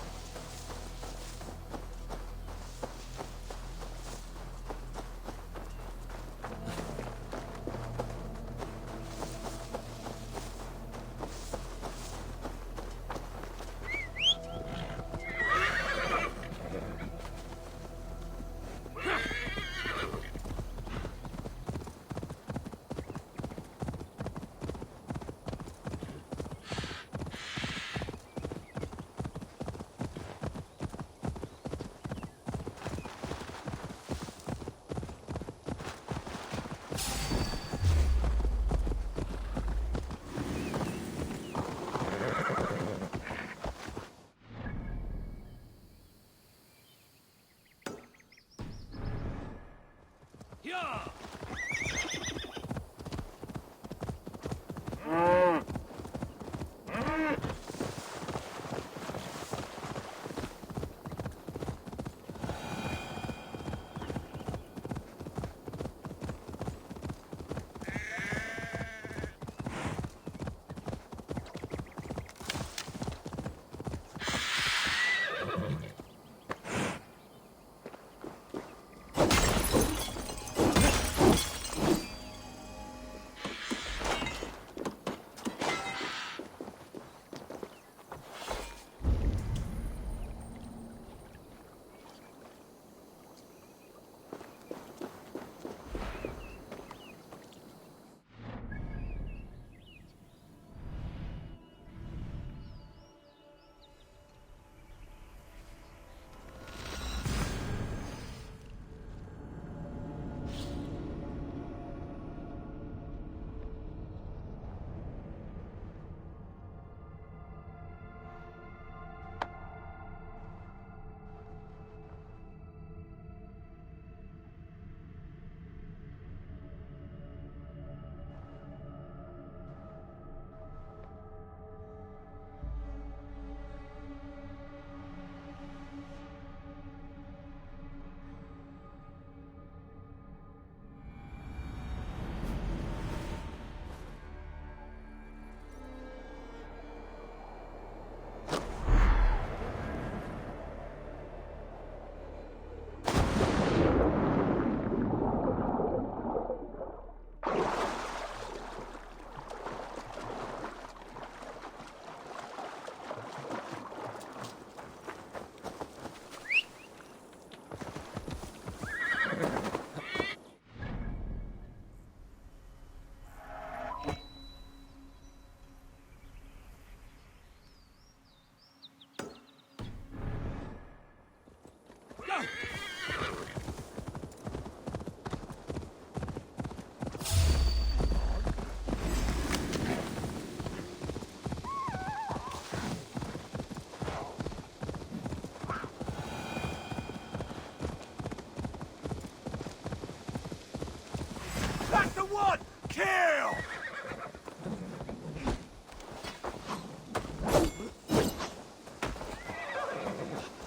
That's the one! Kill!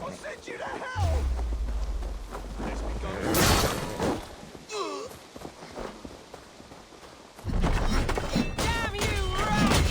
I'll send you to hell! Let's be going. Damn you, rat!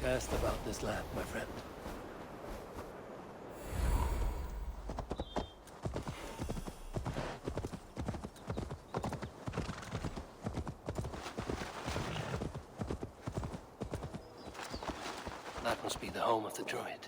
Cast about this land, my friend. That must be the home of the druid.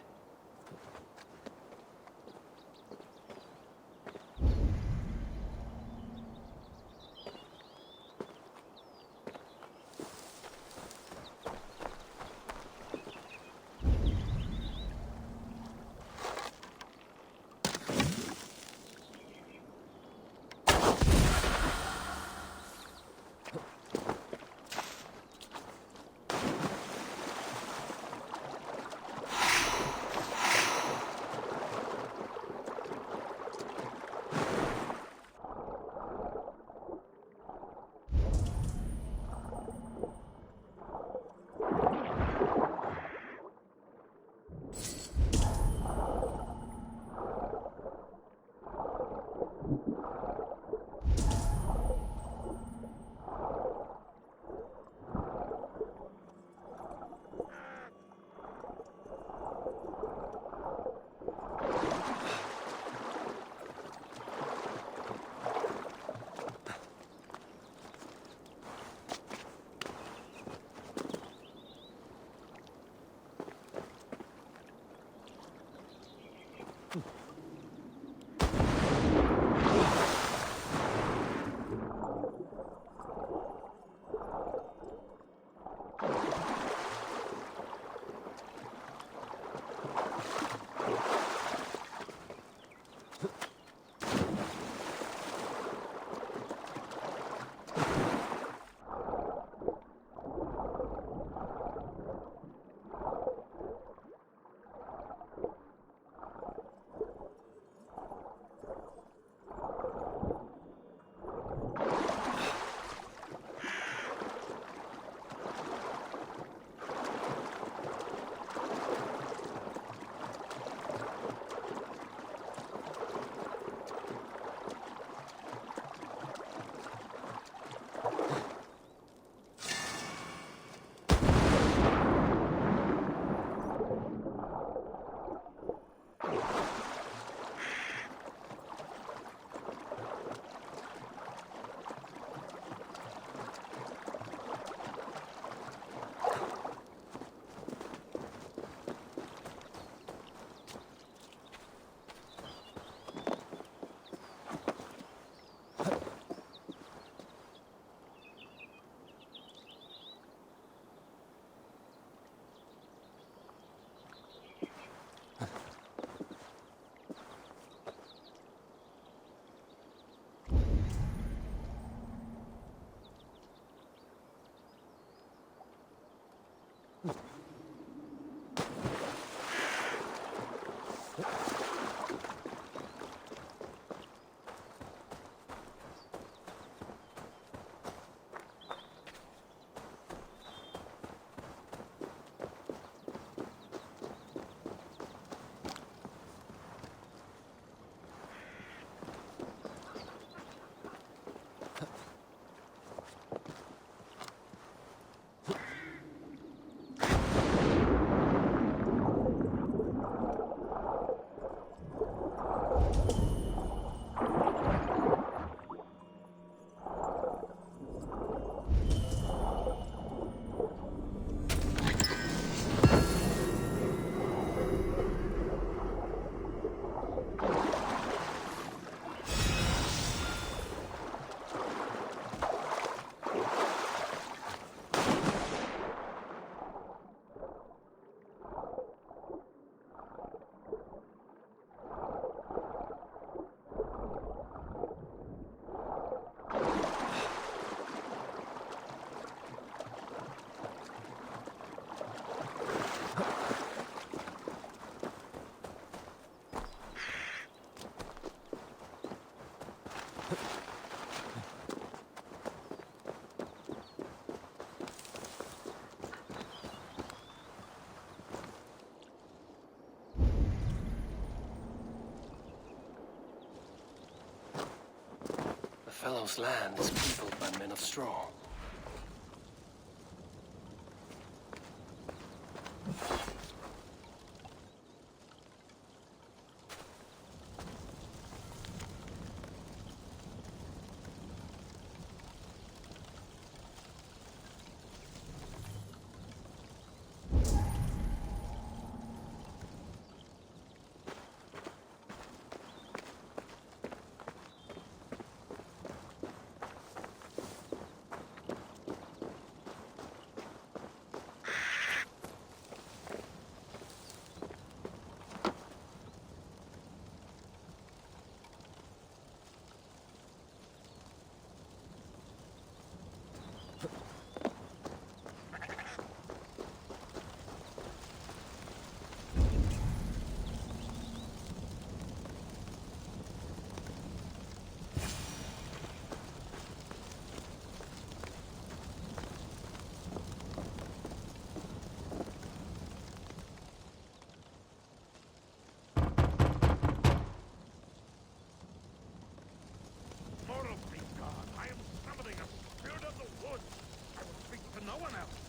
Fellow's land is peopled by men of straw.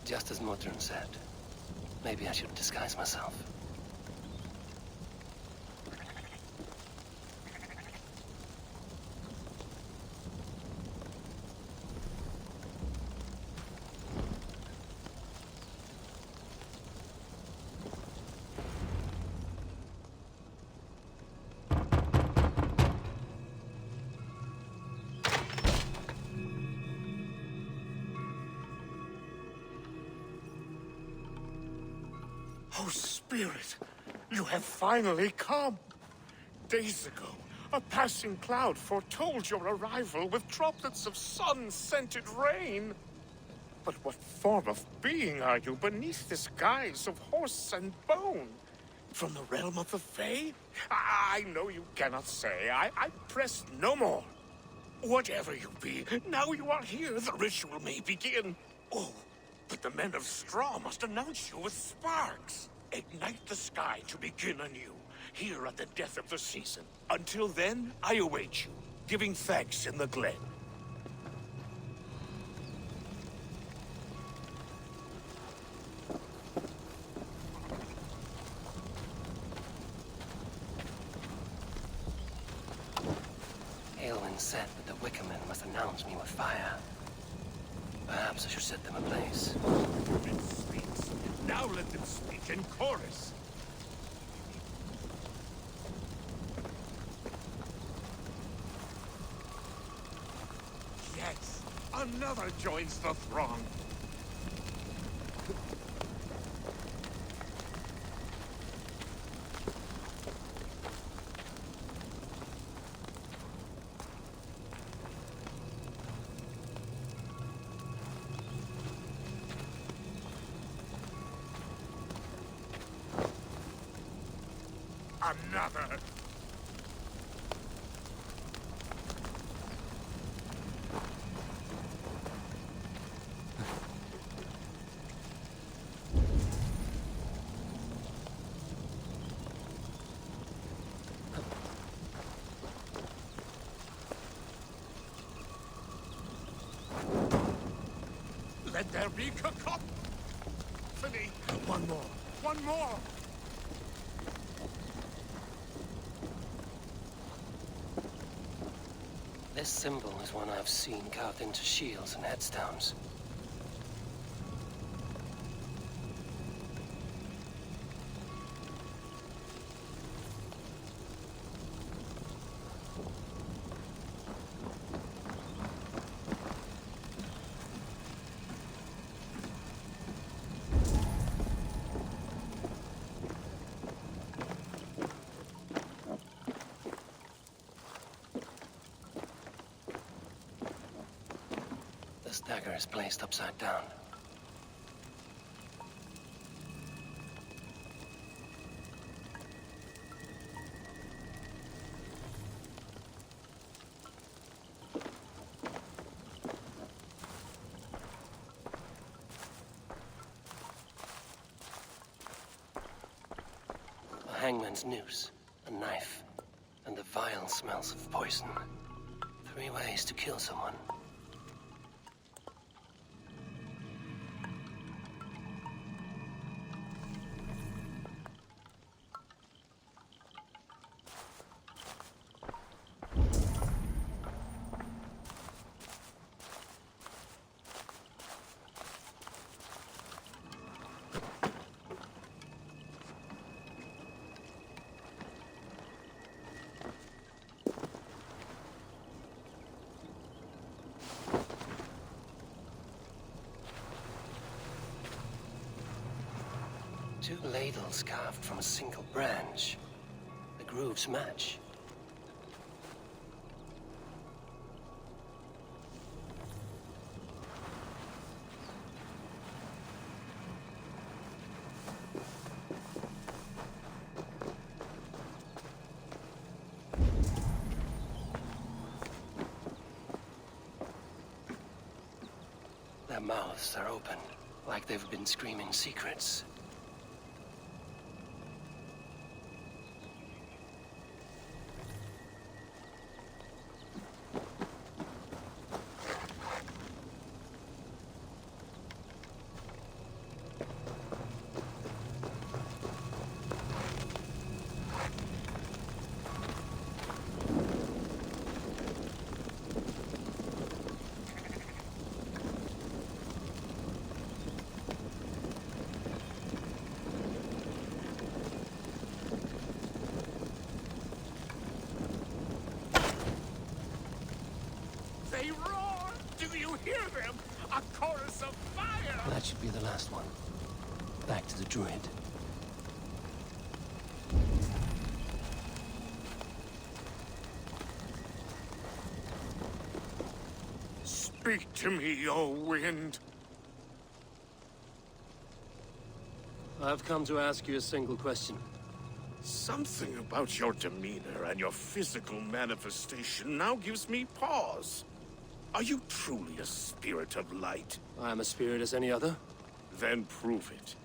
Just as Modron said. Maybe I should disguise myself. Oh, Spirit, you have finally come. Days ago, a passing cloud foretold your arrival with droplets of sun-scented rain. But what form of being are you beneath this guise of horse and bone? From the realm of the Fae? I know you cannot say. I press no more. Whatever you be, now you are here, the ritual may begin. Oh, but the men of straw must announce you with sparks. Ignite the sky to begin anew, here at the death of the season. Until then, I await you, giving thanks in the glen. Aelwyn said that the Wickermen must announce me with fire. Perhaps I should set them ablaze. It speaks. Now let them speak in chorus. Yes, another joins the throng. Another. Let there be cacophony. One more. One more. This symbol is one I've seen carved into shields and headstones. This dagger is placed upside down. A hangman's noose, a knife, and the vile smells of poison. 3 ways to kill someone. Two ladles carved from a single branch. The grooves match. Their mouths are open, like they've been screaming secrets. They roar! Do you hear them? A chorus of fire! That should be the last one. Back to the druid. Speak to me, O wind. I've come to ask you a single question. Something about your demeanor and your physical manifestation now gives me pause. Are you truly a spirit of light? I am a spirit as any other. Then prove it.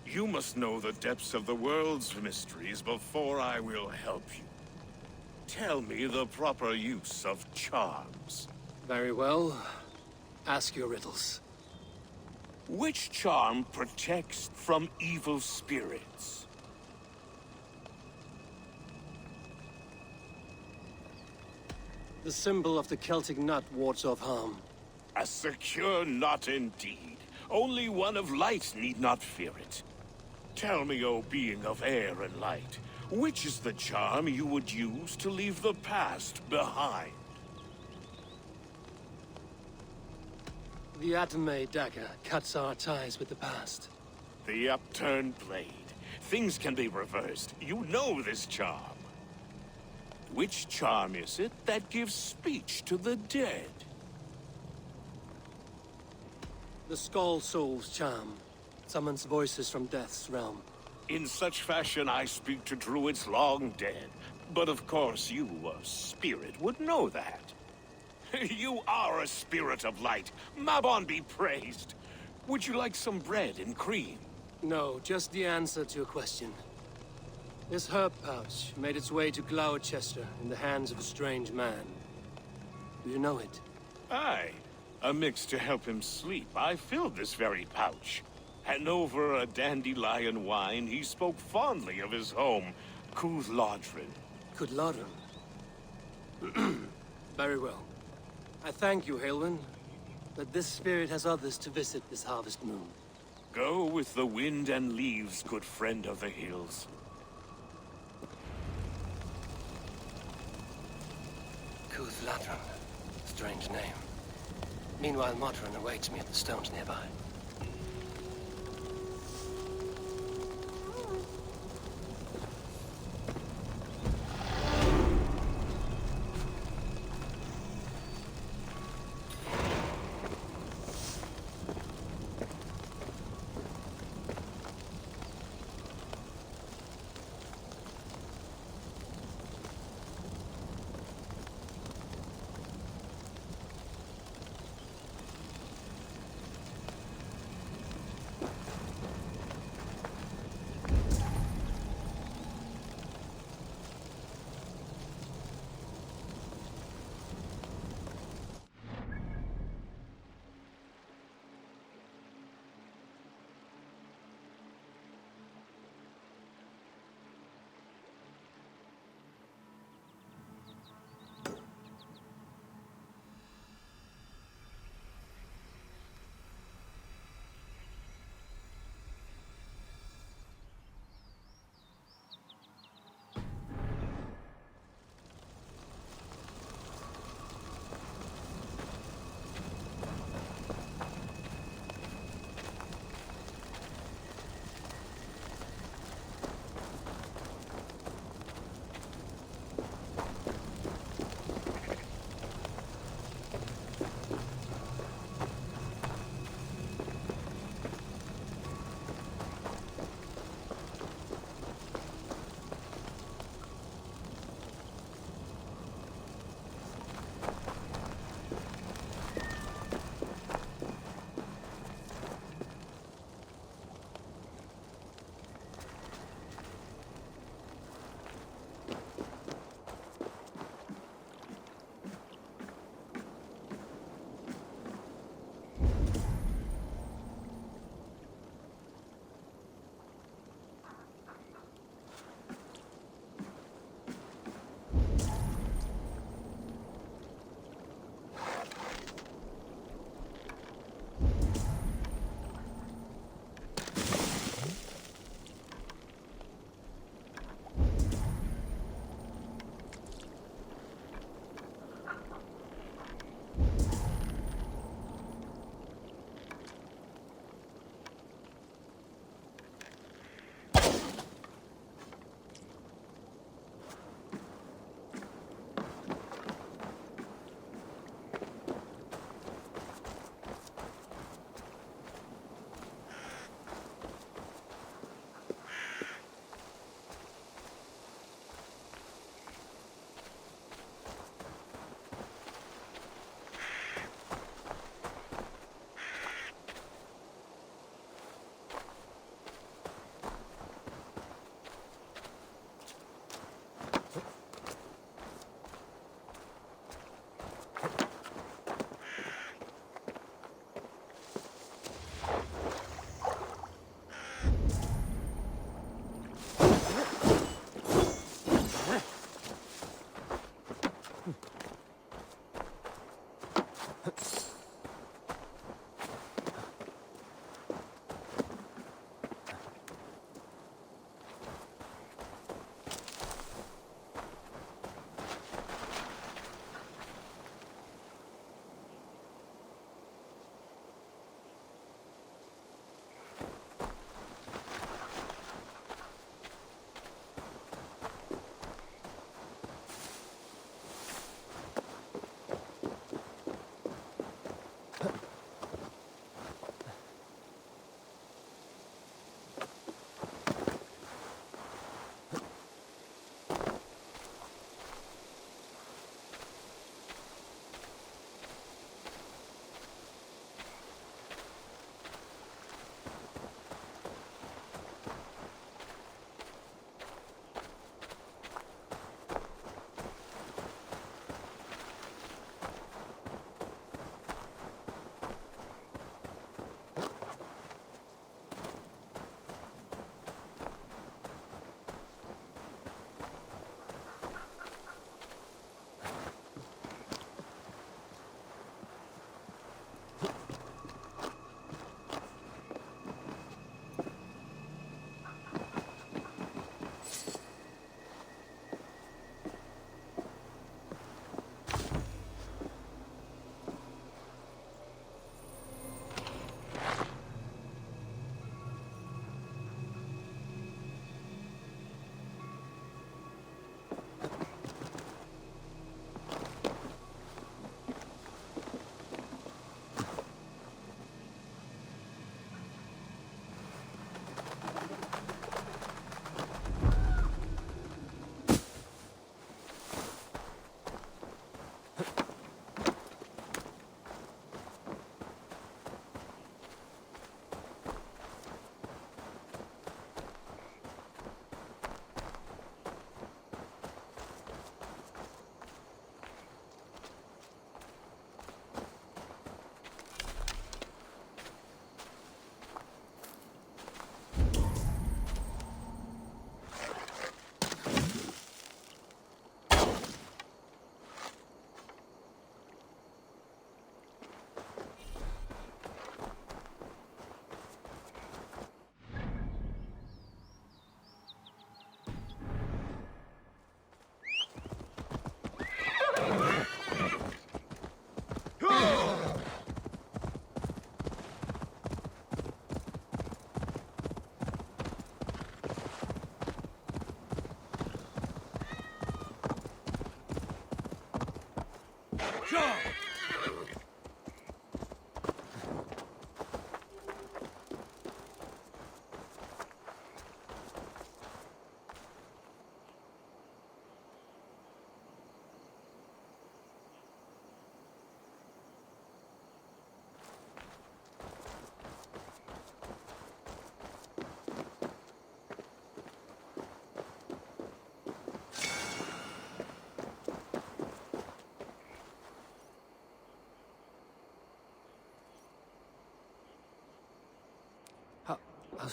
You must know the depths of the world's mysteries before I will help you. Tell me the proper use of charms. Very well. Ask your riddles. Which charm protects from evil spirits? The symbol of the Celtic nut wards off harm. A secure knot indeed. Only one of light need not fear it. Tell me, O being of air and light, which is the charm you would use to leave the past behind? The Atame dagger cuts our ties with the past. The upturned blade. Things can be reversed. You know this charm. Which charm is it that gives speech to the dead? The Skull Soul's charm summons voices from death's realm. In such fashion, I speak to druids long dead. But of course, you, a spirit, would know that. You are a spirit of light. Mabon be praised. Would you like some bread and cream? No, just the answer to a question. This herb pouch made its way to Gloucester in the hands of a strange man. Do you know it? Aye. A mix to help him sleep. I filled this very pouch. And over a dandelion wine, he spoke fondly of his home, Cúthládrin. Cúthládrin? Very well. I thank you, Haelwyn, that this spirit has others to visit this harvest moon. Go with the wind and leaves, good friend of the hills. Cúthládrin. Strange name. Meanwhile, Modron awaits me at the stones nearby.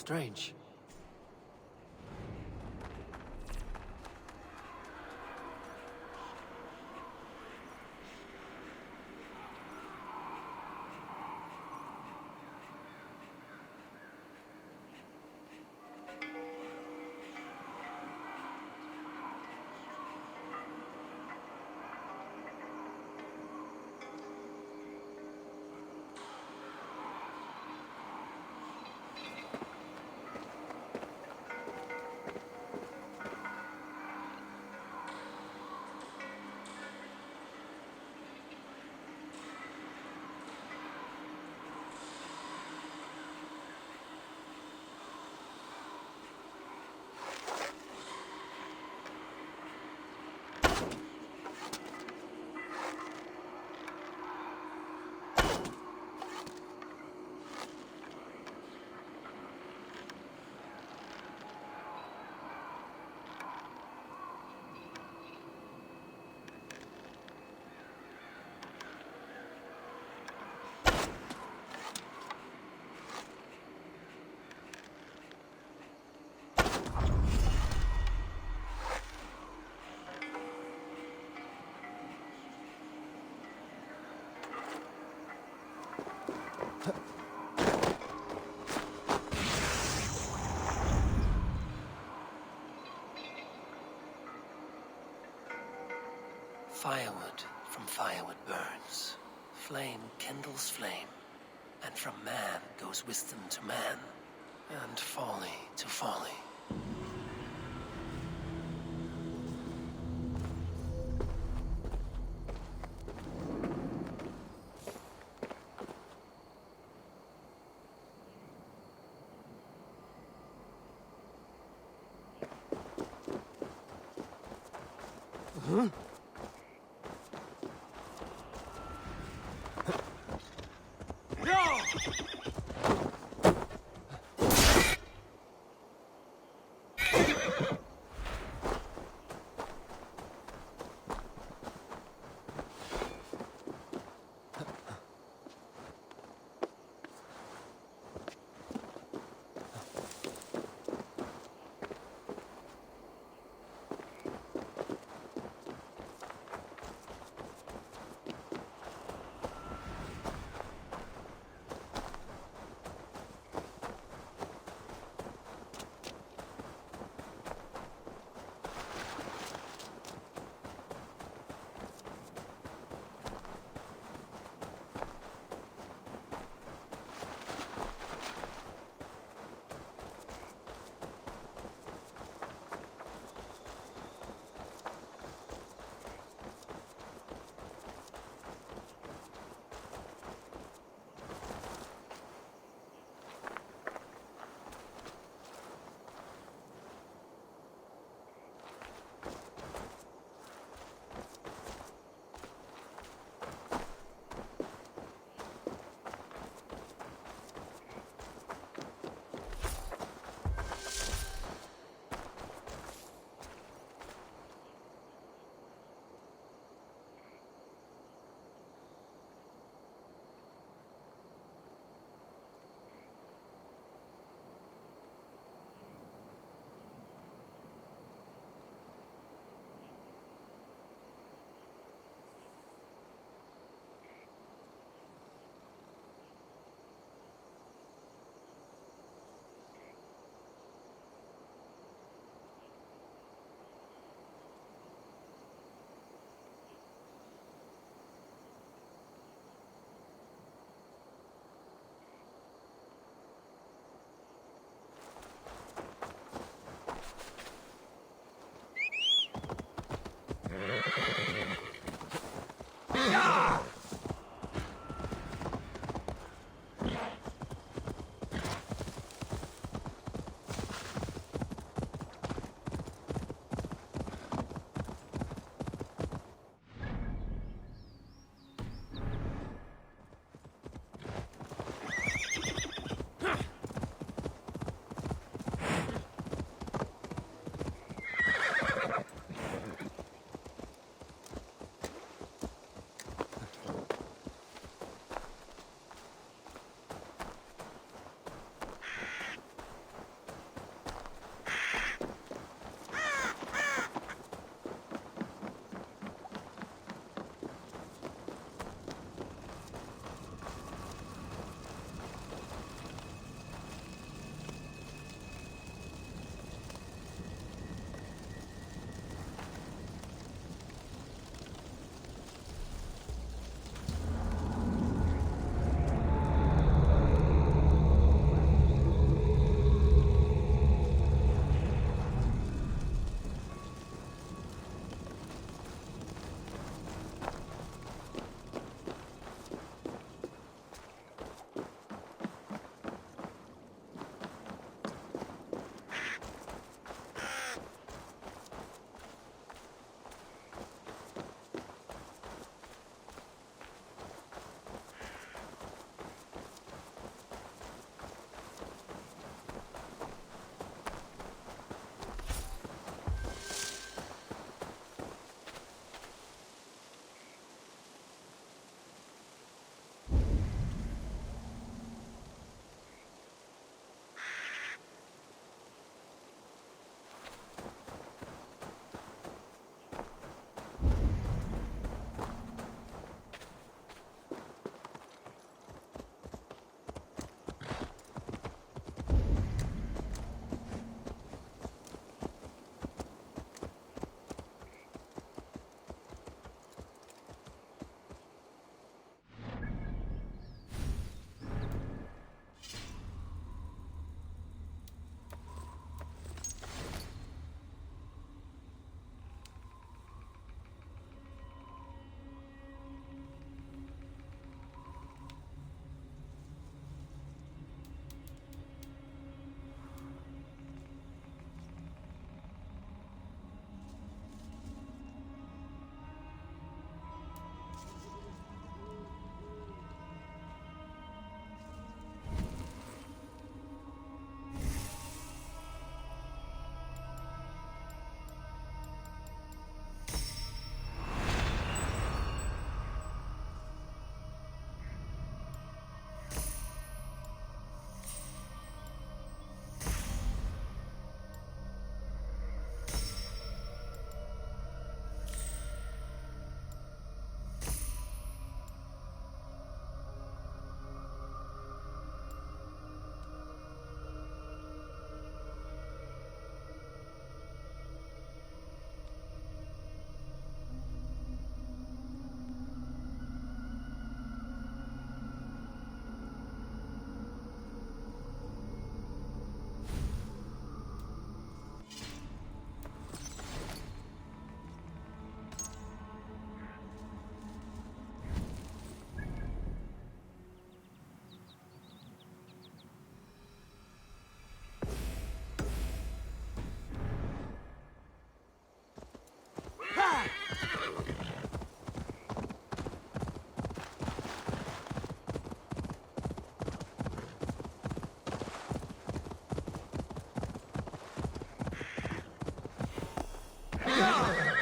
strange. Firewood from firewood burns. Flame kindles flame. And from man goes wisdom to man. And folly to folly. Huh?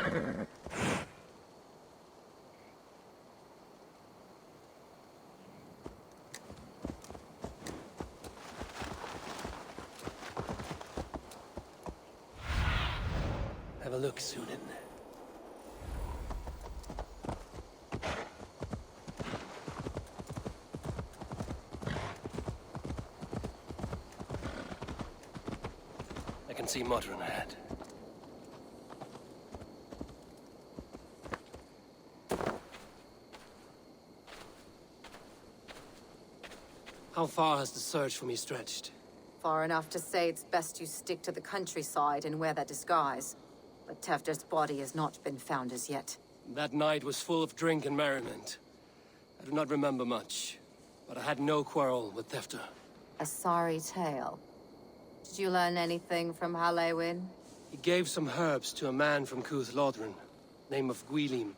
Have a look, Sunan. I can see Modron ahead. How far has the search for me stretched? Far enough to say it's best you stick to the countryside and wear that disguise. But Tefder's body has not been found as yet. That night was full of drink and merriment. I do not remember much, but I had no quarrel with Tefter. A sorry tale. Did you learn anything from Halewin? He gave some herbs to a man from Cuth Lodren, name of Gwylim.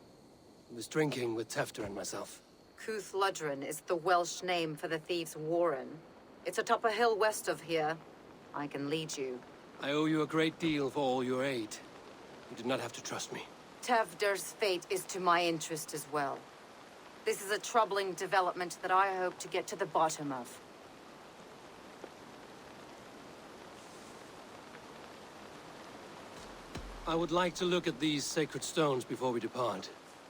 He was drinking with Tefter and myself. Cuth Lodren is the Welsh name for the thieves' warren. It's atop a hill west of here. I can lead you. I owe you a great deal for all your aid. You did not have to trust me. Tefder's fate is to my interest as well. This is a troubling development that I hope to get to the bottom of. I would like to look at these sacred stones before we depart.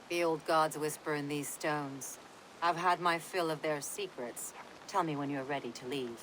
The old gods whisper in these stones. I've had my fill of their secrets. Tell me when you're ready to leave.